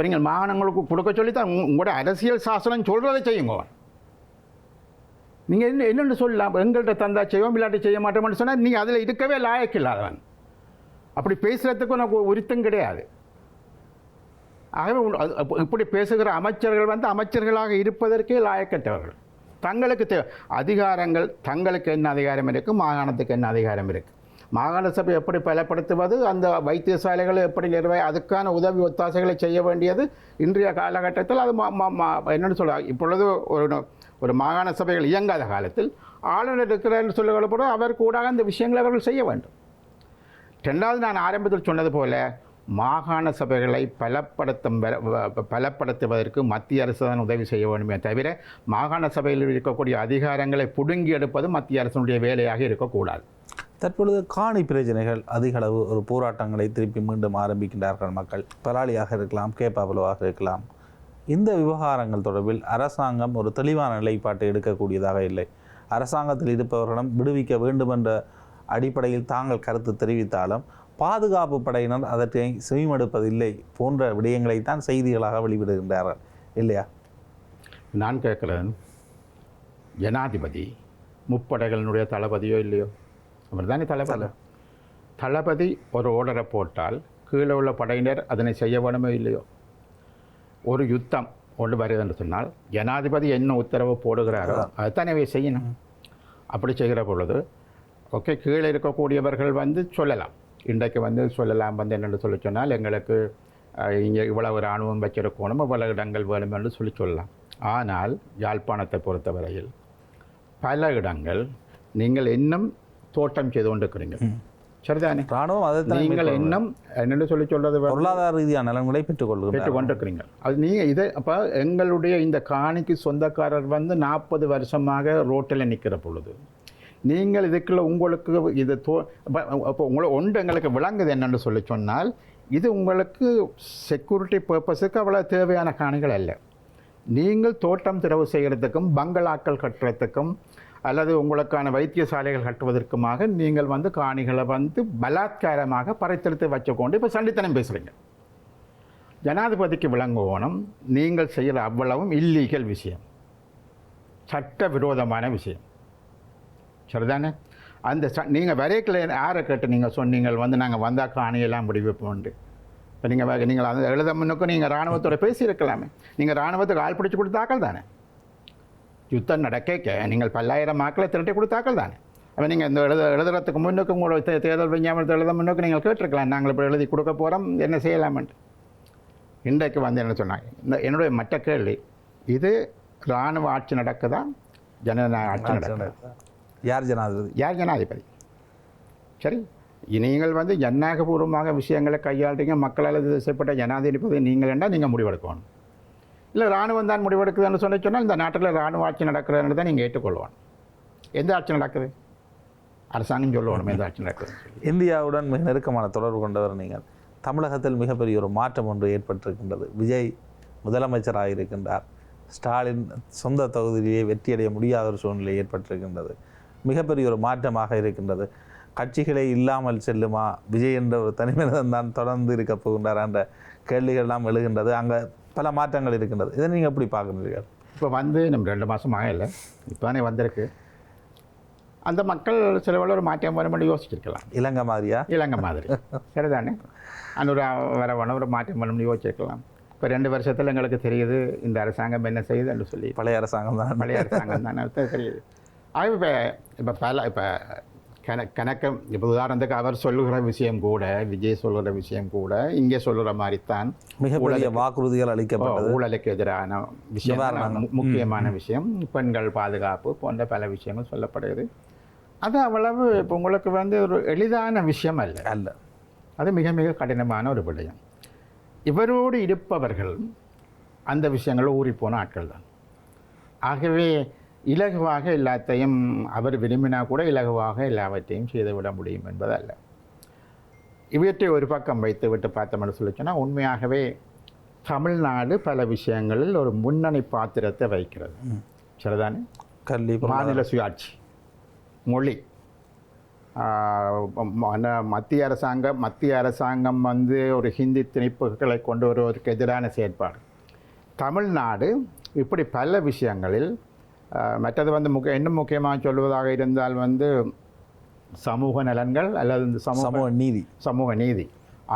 நீங்கள் மாகாணங்களுக்கு கொடுக்க சொல்லித்தான் உங்களோட அரசியல் சாசனம் சொல்கிறதை செய்யுங்க. நீங்கள் என்னென்னு சொல்லலாம், எங்கள்கிட்ட தந்தா செய்வோம் இல்லாட்டி செய்ய மாட்டோம்னு சொன்னால் நீங்கள் அதில் இருக்கவே லாயக்கு இல்லாதவன். அப்படி பேசுகிறதுக்கு உனக்கு உரித்தம் கிடையாது. ஆகவே இப்படி பேசுகிற அமைச்சர்கள் அமைச்சர்களாக இருப்பதற்கே லாயக்கற்றவர்கள். தங்களுக்கு அதிகாரங்கள், தங்களுக்கு என்ன அதிகாரம் இருக்குது, மாகாணத்துக்கு என்ன அதிகாரம் இருக்குது, மாகாண சபை எப்படி பலப்படுத்துவது, அந்த வைத்தியசாலைகளை எப்படி அதுக்கான உதவி ஒத்தாசைகளை செய்ய வேண்டியது இன்றைய காலகட்டத்தில் அது என்னென்னு சொல்ல இப்பொழுது ஒரு மாகாண சபைகள் இயங்காத காலத்தில் ஆளுநர் இருக்கிறார் சொல்லப்பட அவர் கூட அந்த விஷயங்களை அவர்கள் செய்ய வேண்டும். 2வது நான் ஆரம்பத்தில் சொன்னது போல மாகாண சபைகளை பலப்படுத்துவதற்கு மத்திய அரசு தான் உதவி செய்ய வேண்டுமே தவிர மாகாண சபையில் இருக்கக்கூடிய அதிகாரங்களை புடுங்கி எடுப்பது மத்திய அரசினுடைய வேலையாக இருக்கக்கூடாது. தற்பொழுது காணி பிரச்சனைகள் அதிக அளவு ஒரு போராட்டங்களை திருப்பி மீண்டும் ஆரம்பிக்கின்றார்கள் மக்கள். பலாலியாக இருக்கலாம், கேப்பாபுலவாக இருக்கலாம். இந்த விவகாரங்கள் தொடர்பில் அரசாங்கம் ஒரு தெளிவான நிலைப்பாட்டை எடுக்கக்கூடியதாக இல்லை. அரசாங்கத்தில் இருப்பவர்களும் விடுவிக்க வேண்டும் என்ற அடிப்படையில் தாங்கள் கருத்து தெரிவித்தாலும் பாதுகாப்பு படையினர் அதற்கு செவிமடுப்பதில்லை போன்ற விடயங்களைத்தான் செய்திகளாக வெளிவிடுகின்றார்கள் இல்லையா? நான் கேட்குறேன், ஜனாதிபதி முப்படைகளினுடைய தளபதியோ இல்லையோ? அவர் தானே தளபதி. தளபதி ஒரு ஓர்டரை போட்டால் கீழே உள்ள படையினர் அதனை செய்ய வேணுமோ இல்லையோ? ஒரு யுத்தம் கொண்டு வருது என்று சொன்னால் ஜனாதிபதி என்ன உத்தரவு போடுகிறாரோ அதுதானே செய்யணும். அப்படி செய்கிற பொழுது ஓகே, கீழே இருக்கக்கூடியவர்கள் வந்து சொல்லலாம், இன்றைக்கு வந்து சொல்லலாம் வந்து என்னென்னு சொல்லி சொன்னால் எங்களுக்கு இங்கே இவ்வளவு இராணுவம் வச்சிருக்கணும், இவ்வளவு இடங்கள் வேணும் என்று சொல்லலாம். ஆனால் யாழ்ப்பாணத்தை பொறுத்தவரையில் பல இடங்கள் நீங்கள் இன்னும் தோட்டம் செய்து கொண்டிருக்கிறீங்க. சரிதானே? இராணுவம் அதை நீங்கள் இன்னும் என்னென்னு சொல்கிறது பொருளாதார ரீதியான நலன்களை பெற்றுக்கொண்டிருக்கிறீங்க. அது நீங்கள் இதை அப்போ எங்களுடைய இந்த காணிக்கு சொந்தக்காரர் வந்து 40 வருஷமாக ரோட்டில் நிற்கிற பொழுது நீங்கள் இதுக்குள்ள உங்களுக்கு இது அப்போ ஒன்று எங்களுக்கு விளங்குது என்னென்னு சொல்லி சொன்னால், இது உங்களுக்கு செக்யூரிட்டி பர்பஸுக்கு அவ்வளோ தேவையான காணிகள் அல்ல. நீங்கள் தோட்டம் திறவு செய்கிறதுக்கும் பங்களாக்கள் கட்டுறதுக்கும் அல்லது உங்களுக்கான வைத்தியசாலைகள் கட்டுவதற்குமாக நீங்கள் வந்து காணிகளை வந்து பலாத்காரமாக பறைத்தெடுத்து வச்சுக்கொண்டு இப்போ சண்டித்தனம் பேசுகிறீங்க. ஜனாதிபதிக்கு விளங்குவோனும் நீங்கள் செய்கிற அவ்வளவும் இல்லீகல் விஷயம், சட்ட விரோதமான விஷயம். சரிதானே? அந்த நீங்கள் வரைக்கல யாரை கேட்டு நீங்கள் சொன்னீங்கள் வந்து நாங்கள் வந்தால் காணியெல்லாம் முடிவைப்போண்டு. இப்போ நீங்கள் அந்த எழுத முன்னுக்கும் நீங்கள் இராணுவத்தோட பேசியிருக்கலாமே. நீங்கள் இராணுவத்துக்கு ஆள் பிடிச்சி கொடுத்தாக்கள் தானே. யுத்தம் நடக்க நீங்கள் 10,000 மக்களை திரட்டி கொடுத்தாக்கள் தானே. அப்போ நீங்கள் இந்த எழுதுறதுக்கு முன்னுக்கு உங்களோட தேர்தல் விஞ்ஞாபனத்தை எழுத முன்னுக்கு நீங்கள் கேட்டிருக்கலாம், நாங்கள் இப்போ எழுதி கொடுக்க போகிறோம், என்ன செய்யலாமென்ட்டு. இன்றைக்கு வந்து என்ன சொன்னாங்க, என்னுடைய மற்ற கேள்வி, இது இராணுவ ஆட்சி நடக்குதா ஜனநாயக ஆட்சி நடக்குதா? யார் ஜனாதிபதி? யார் ஜனாதிபதி? சரி, நீங்கள் வந்து ஜனநாயகபூர்வமாக விஷயங்களை கையாளுறீங்க, மக்களால் செய்யப்பட்ட ஜனாதிபதி நீங்கள் என்றால் நீங்கள் முடிவெடுக்கணும். இல்லை இராணுவம் தான் முடிவெடுக்குதுன்னு சொன்னால் இந்த நாட்டில் இராணுவ ஆட்சி நடக்கிறதுன்னு தான் நீங்கள் ஏற்றுக்கொள்வோம். எந்த ஆட்சி நடக்குது? அரசாங்கம் சொல்லணும் எந்த ஆட்சி நடக்குது. இந்தியாவுடன் மிக நெருக்கமான தொடர்பு கொண்டவர் நீங்கள். தமிழகத்தில் மிகப்பெரிய ஒரு மாற்றம் ஒன்று ஏற்பட்டிருக்கின்றது. விஜய் முதலமைச்சராக இருக்கின்றார். ஸ்டாலின் சொந்த தொகுதியிலேயே வெற்றியடைய முடியாத ஒரு சூழ்நிலை ஏற்பட்டிருக்கின்றது. மிகப்பெரிய ஒரு மாற்றமாக இருக்கின்றது. கட்சிகளே இல்லாமல் செல்லுமா, விஜய் என்ற ஒரு தனிமனிதன் தான் தொடர்ந்து இருக்க போகின்றார் என்ற கேள்விகள் எல்லாம் எழுகின்றது. அங்கே பல மாற்றங்கள் இருக்கின்றது. இதை நீங்கள் எப்படி பார்க்குறீர்கள்? இப்போ வந்து நம்ம 2 மாதம் ஆகலை, இப்போ தானே வந்திருக்கு. அந்த மக்கள் சில வேளை ஒரு மாற்றம் வரும்படி யோசிச்சிருக்கலாம். இலங்கை மாதிரியா? இலங்கை மாதிரி சரிதானே. அந்த ஒரு வரவன ஒரு மாற்றம் வரும்படி யோசிச்சிருக்கலாம். இப்போ 2 வருஷத்தில் எங்களுக்கு தெரியுது இந்த அரசாங்கம் என்ன செய்யுது என்று சொல்லி. பழைய அரசாங்கம் தான் தெரியுது. ஆக இப்போ கணக்கு இப்போ உதாரணத்துக்கு அவர் சொல்லுகிற விஷயம் கூட, விஜய் சொல்கிற விஷயம் கூட இங்கே சொல்கிற மாதிரி தான் மிகப்பெரிய வாக்குறுதிகள் அளிக்கப்பட்டது. ஊழலுக்கு எதிரான விஷயம், முக்கியமான விஷயம், பெண்கள் பாதுகாப்பு போன்ற பல விஷயங்கள் சொல்லப்படுகிறது. அது அவ்வளவு இப்போ உங்களுக்கு வந்து ஒரு எளிதான விஷயம் அல்ல. அது மிக மிக கடினமான ஒரு விடயம். இவரோடு இருப்பவர்கள் அந்த விஷயங்களில் ஊறிப்போன ஆட்கள் தான். ஆகவே இலகுவாக எல்லாத்தையும் அவர் விரும்பினா கூட இலகுவாக எல்லாவற்றையும் செய்துவிட முடியும் என்பதல்ல. இவற்றை ஒரு பக்கம் வைத்து விட்டு பார்த்தோம்னு சொல்லி சொன்னால், உண்மையாகவே தமிழ்நாடு பல விஷயங்களில் ஒரு முன்னணி பாத்திரத்தை வைக்கிறது. சரிதானே? கல்வி, மாநில சுயாட்சி, மொழி, மத்திய அரசாங்கம் வந்து ஒரு ஹிந்தி திணிப்புகளை கொண்டு வருவதற்கு எதிரான செயற்பாடு. தமிழ்நாடு இப்படி பல விஷயங்களில், மற்றது வந்து இன்னும் முக்கியமாக சொல்வதாக இருந்தால் வந்து சமூக நலன்கள் அல்லது சமூக நீதி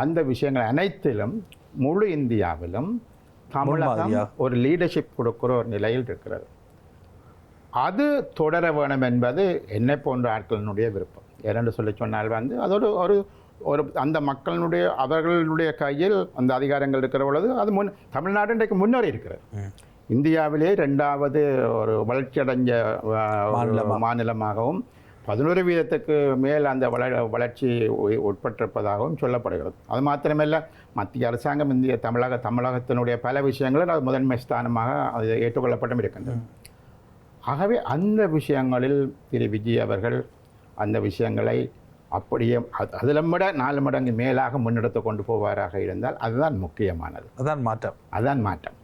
அந்த விஷயங்கள் அனைத்திலும் முழு இந்தியாவிலும் தமிழகம் ஒரு லீடர்ஷிப் கொடுக்குற ஒரு நிலையில் இருக்கிறது. அது தொடர வேணும் என்பது என்னை போன்ற ஆட்களினுடைய விருப்பம். ஏனென்று சொல்லி சொன்னால் வந்து அதோடு ஒரு அந்த மக்களுடைய அவர்களுடைய கையில் அந்த அதிகாரங்கள் இருக்கிற பொழுது அது தமிழ்நாடு இன்றைக்கு முன்னேறி இருக்கிறது. இந்தியாவிலே 2வது ஒரு வளர்ச்சியடைஞ்ச மாநிலமாகவும் 11% மேல் அந்த வளர்ச்சி உட்பட்டிருப்பதாகவும் சொல்லப்படுகிறது. அது மாத்திரமல்ல, மத்திய அரசாங்கம் தமிழகத்தினுடைய பல விஷயங்களில் அது முதன்மை ஸ்தானமாக அது ஏற்றுக்கொள்ளப்பட்டும் இருக்கின்றது. ஆகவே அந்த விஷயங்களில் திரு விஜய் அவர்கள் அந்த விஷயங்களை அப்படியே அதில் விட 4 மடங்கு மேலாக முன்னெடுத்து கொண்டு போவாராக இருந்தால் அதுதான் முக்கியமானது. அதுதான் மாற்றம்.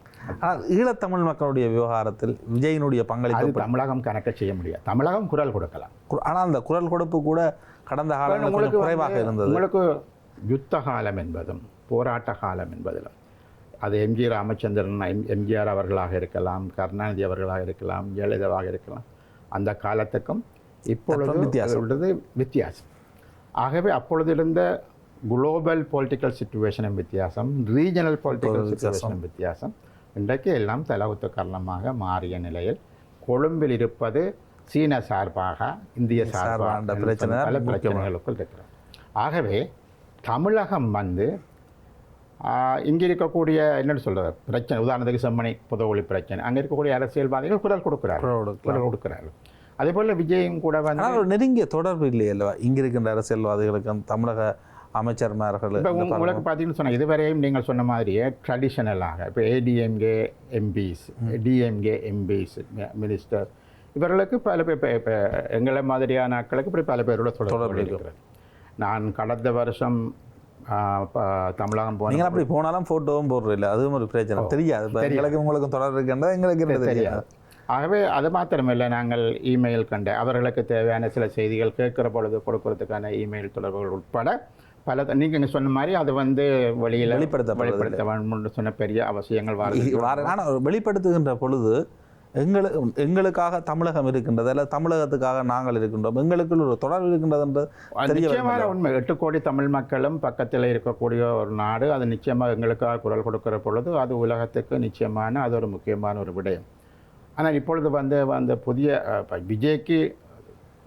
ஆனால் ஈழத்தமிழ் மக்களுடைய விவகாரத்தில் விஜயினுடைய பங்களிப்பு தமிழகம் கணக்க செய்ய முடியாது. தமிழகம் குரல் கொடுக்கலாம். ஆனால் அந்த குரல் கொடுப்பு கூட கடந்த காலங்களில் குறைவாக இருந்தது. உங்களுக்கு யுத்த காலம் என்பதும் போராட்ட காலம் என்பதிலும் அது எம்ஜி ராமச்சந்திரன் எம்ஜிஆர் அவர்களாக இருக்கலாம், கருணாநிதி அவர்களாக இருக்கலாம், ஜெயலலிதாவாக இருக்கலாம், அந்த காலத்துக்கும் இப்பொழுது வித்தியாசம். ஆகவே அப்பொழுது இருந்த குளோபல் பொலிட்டிக்கல் சிச்சுவேஷனும் வித்தியாசம், ரீஜனல் பொலிட்டிக்கல் சிச்சுவேஷனும் வித்தியாசம். இன்றைக்கு எல்லாம் தலவுத்து காரணமாக மாறிய நிலையில் கொழும்பில் இருப்பது சீன சார்பாக இந்திய சார்பாக பல பிரச்சனைகளுக்குள் இருக்கிறது. ஆகவே தமிழகம் வந்து இங்கே இருக்கக்கூடிய என்னென்னு சொல்கிறது பிரச்சனை, உதாரணத்துக்கு செம்மணி புதவொளி பிரச்சனை, அங்கே இருக்கக்கூடிய அரசியல்வாதிகள் குரல் கொடுக்கிறார்கள். அதே போல் விஜயும் கூட வந்து ஒரு நெருங்கிய தொடர்பு இல்லை அல்லவா இங்கே இருக்கின்ற அரசியல்வாதிகளுக்கும் தமிழக அமைச்சர்மார்கள். இப்போ உங்களுக்கு பார்த்தீங்கன்னு சொன்னால் இதுவரையும் நீங்கள் சொன்ன மாதிரியே ட்ரெடிஷனலாக இப்போ ADMK MPs, DMK MPs, minister, இவர்களுக்கு பல பேர் இப்போ எங்களை மாதிரியான ஆட்களுக்கு இப்படி பல பேரோட தொடர்பு இருக்கிறது. நான் கடந்த வருஷம் தமிழகம் போன நீங்கள் அப்படி போனாலும் ஃபோட்டோவும் போடுறதில்லை, அதுவும் ஒரு பிரச்சனை. தெரியாது எங்களுக்கு உங்களுக்கும் தொடர்பு இருக்கின்றது, எங்களுக்கு தெரியாது. ஆகவே அது மாத்திரமில்லை, நாங்கள் இமெயில் கண்ட அவர்களுக்கு தேவையான சில செய்திகள் கேட்குற பொழுது கொடுக்கறதுக்கான இமெயில் தொடர்புகள் உட்பட பல நீங்கள் சொன்ன மாதிரி அது வந்து வெளிப்படுத்த வேணும்னு சொன்ன பெரிய அவசியங்கள் ஆனால் வெளிப்படுத்துகின்ற பொழுது எங்களுக்காக தமிழகம் இருக்கின்றது அல்ல தமிழகத்துக்காக நாங்கள் இருக்கின்றோம், எங்களுக்கு ஒரு தொடர்பு இருக்கின்றது நிச்சயமாக உண்மை. 8 கோடி தமிழ் மக்களும் பக்கத்தில் இருக்கக்கூடிய ஒரு நாடு, அது நிச்சயமாக எங்களுக்காக குரல் கொடுக்கிற பொழுது அது உலகத்துக்கு நிச்சயமான அது ஒரு முக்கியமான ஒரு விடயம். ஆனால் இப்பொழுது வந்து அந்த புதிய விஜய்க்கு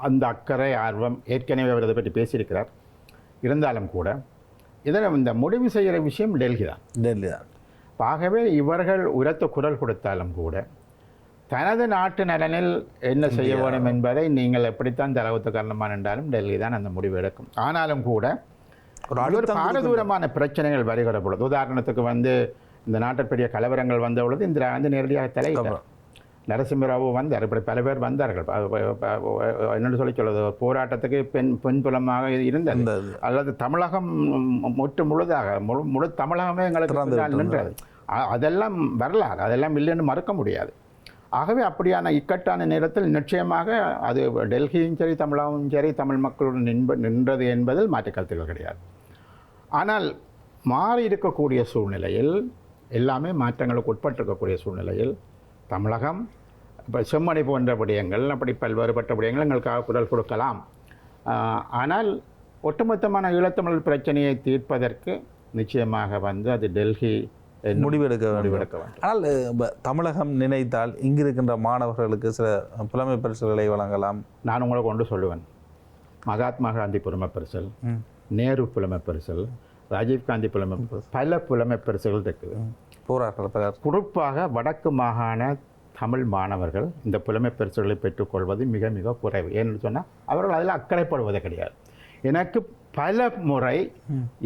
அந்த அக்கறை ஆர்வம் ஏற்கனவே அவர் இதை பற்றி பேசியிருக்கிறார். இருந்தாலும் கூட இதில் இந்த முடிவு செய்கிற விஷயம் டெல்லி தான். ஆகவே இவர்கள் உரத்த குரல் கொடுத்தாலும் கூட தனது நாட்டு நலனில் என்ன செய்ய வேண்டும் என்பதை நீங்கள் எப்படித்தான் தலவத்து காரணமாக நின்றாலும் டெல்லி தான் அந்த முடிவு எடுக்கும். ஆனாலும் கூட ஒரு பாரதூரமான பிரச்சனைகள் வருகிற பொழுது, உதாரணத்துக்கு வந்து இந்த நாட்டில் பெரிய கலவரங்கள் வந்த பொழுது இந்திரா காந்தி நேரடியாக தலையிட்டார். நரசிம்மராவு வந்தார், இப்படி பல பேர் வந்தார்கள். என்னென்னு சொல்லுவது போராட்டத்துக்கு பெண் புலமாக இருந்தது. அல்லது தமிழகம் முழுதாக முழு தமிழகமே எங்களுக்கு நின்றது. அதெல்லாம் வரலாறு, அதெல்லாம் இல்லைன்னு மறுக்க முடியாது. ஆகவே அப்படியான இக்கட்டான நேரத்தில் நிச்சயமாக அது டெல்லியும் சரி தமிழகமும் சரி தமிழ் மக்களுடன் நின்றது என்பதில் மாற்றுக்கருத்துகள் கிடையாது. ஆனால் மாறி இருக்கக்கூடிய சூழ்நிலையில், எல்லாமே மாற்றங்களுக்கு உட்பட்டிருக்கக்கூடிய சூழ்நிலையில் தமிழகம் இப்போ செம்மணி போன்ற விடயங்கள், அப்படி பல்வேறுபட்ட விடயங்கள் எங்களுக்காக குரல் கொடுக்கலாம். ஆனால் ஒட்டுமொத்தமான ஈழத்தமிழ் பிரச்சனையை தீர்ப்பதற்கு நிச்சயமாக வந்து அது டெல்லி முடிவெடுக்க வேண்டும். ஆனால் தமிழகம் நினைத்தால் இங்கு இருக்கின்ற மாணவர்களுக்கு சில புலமை பரிசுகளை வழங்கலாம். நான் உங்களை கொண்டு சொல்லுவேன், மகாத்மா காந்தி புலமை பரிசல், நேரு புலமை பரிசல், ராஜீவ்காந்தி புலமை பல புலமை பரிசுகள் இருக்குது. போராட்ட குறிப்பாக வடக்கு மாகாண தமிழ் மாணவர்கள் இந்த புலமை பரிசுகளை பெற்றுக்கொள்வது மிக மிக குறைவு. ஏன்னு சொன்னால் அவர்கள் அதில் அக்கறைப்படுவது கிடையாது. எனக்கு பல முறை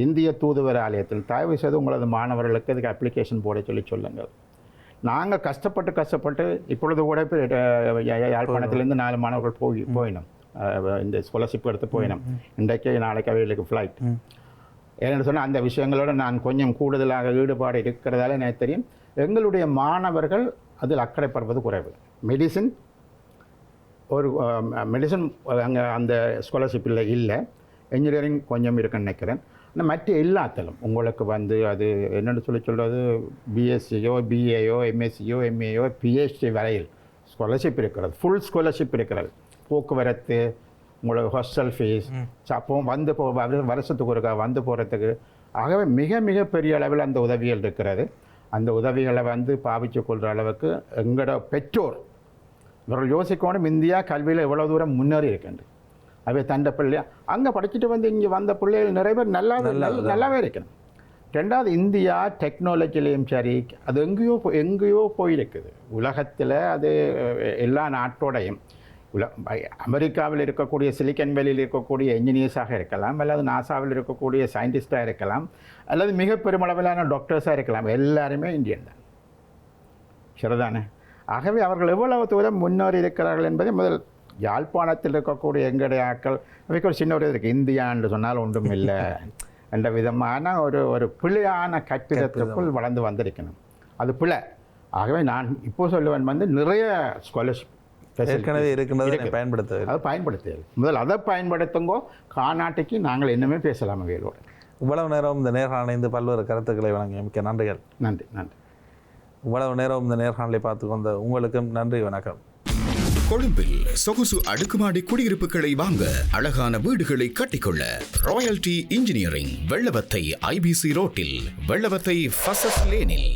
இந்திய தூதுவர் ஆலயத்தில் தயவு செய்து உங்களது மாணவர்களுக்கு இதுக்கு அப்ளிகேஷன் போட சொல்லுங்கள். நாங்கள் கஷ்டப்பட்டு இப்பொழுது கூட யாழ்ப்பாணத்திலேருந்து 4 மாணவர்கள் போயினோம், இந்த ஸ்காலர்ஷிப் எடுத்து போயினோம். இன்றைக்கு நாளைக்கு அவைகளுக்கு ஃப்ளைட். ஏன்னு சொன்னால் அந்த விஷயங்களோட நான் கொஞ்சம் கூடுதலாக ஈடுபாடு இருக்கிறதால எனக்கு தெரியும் எங்களுடைய மாணவர்கள் அதில் அக்கறைப்படுவது குறைவு. மெடிசின் அங்கே அந்த ஸ்காலர்ஷிப்பில் இல்லை, என்ஜினியரிங் கொஞ்சம் இருக்குன்னு நினைக்கிறேன். ஆனால் மற்ற எல்லாத்திலும் உங்களுக்கு வந்து அது என்னென்னு சொல்கிறது பிஎஸ்சியோ பிஏயோ எம்எஸ்சியோ எம்ஏயோ பிஹெச்டி வரையில் ஸ்காலர்ஷிப் இருக்கிறது, ஃபுல் ஸ்காலர்ஷிப் இருக்கிறது. போக்குவரத்து, உங்களுக்கு ஹாஸ்டல் ஃபீஸ், அப்போ வந்து வருஷத்துக்கு ஒருக்கா வந்து போகிறதுக்கு. ஆகவே மிக மிக பெரிய அளவில் அந்த உதவிகள் இருக்கிறது. அந்த உதவிகளை வந்து பாவிச்சு கொள்கிற அளவுக்கு எங்களோட பெற்றோர் இவர்கள் யோசிக்கணும், இந்தியா கல்வியில் எவ்வளோ தூரம் முன்னேறி இருக்கின்றது. அவை தண்டை பிள்ளையா அங்கே படிச்சுட்டு வந்து இங்கே வந்த பிள்ளைகள் நிறைய பேர் நல்லாவே இருக்கணும். ரெண்டாவது, இந்தியா டெக்னாலஜிலையும் சரி அது எங்கேயோ போயிருக்குது உலகத்தில். அது எல்லா நாட்டோடையும் அமெரிக்காவில் இருக்கக்கூடிய சிலிக்கன் வேலியில் இருக்கக்கூடிய என்ஜினியர்ஸாக இருக்கலாம், அல்லது நாசாவில் இருக்கக்கூடிய சயின்டிஸ்டாக இருக்கலாம், அல்லது மிக பெருமளவிலான டாக்டர்ஸாக இருக்கலாம், எல்லாருமே இந்தியன் தான். சரிதானே? ஆகவே அவர்கள் எவ்வளவு தூரம் முன்னேறி இருக்கிறார்கள் என்பதை முதல் யாழ்ப்பாணத்தில் இருக்கக்கூடிய எங்களுடைய ஆட்கள் அவைக்கு ஒரு சின்ன ஒரு இருக்குது, இந்தியான்னு சொன்னால் ஒன்றும் இல்லை என்ற விதமான ஒரு பிழையான கட்டிடத்திற்குள் வளர்ந்து வந்திருக்கணும். அது பிழை. ஆகவே நான் இப்போ சொல்லுவேன் வந்து நிறைய ஸ்காலர்ஷிப் ஏற்கனவே இருக்கிறது பயன்படுத்த அதை பயன்படுத்த முதல் அதை பயன்படுத்துங்கோ. காநாட்டுக்கு நாங்கள் என்னமே பேசலாம் அவைகளோடு. இவ்வளவு நேரம் இந்த நேர்காணல் இணைந்து பல்வேறு கருத்துக்களை வழங்கிய மிக்க நன்றிகள். நன்றி நன்றி. இவ்வளவு நேரம் இந்த நேர்காணலை பார்த்து கொண்ட உங்களுக்கும் நன்றி, வணக்கம். கொழும்பில் சொகுசு அடுக்குமாடி குடியிருப்புகளை வாங்க, அழகான வீடுகளை கட்டிக்கொள்ள ராயல்டி இன்ஜினியரிங் வெள்ளவத்தை IBC ரோட்டில், வெள்ளவத்தை ஃபசஸ் லேனில்.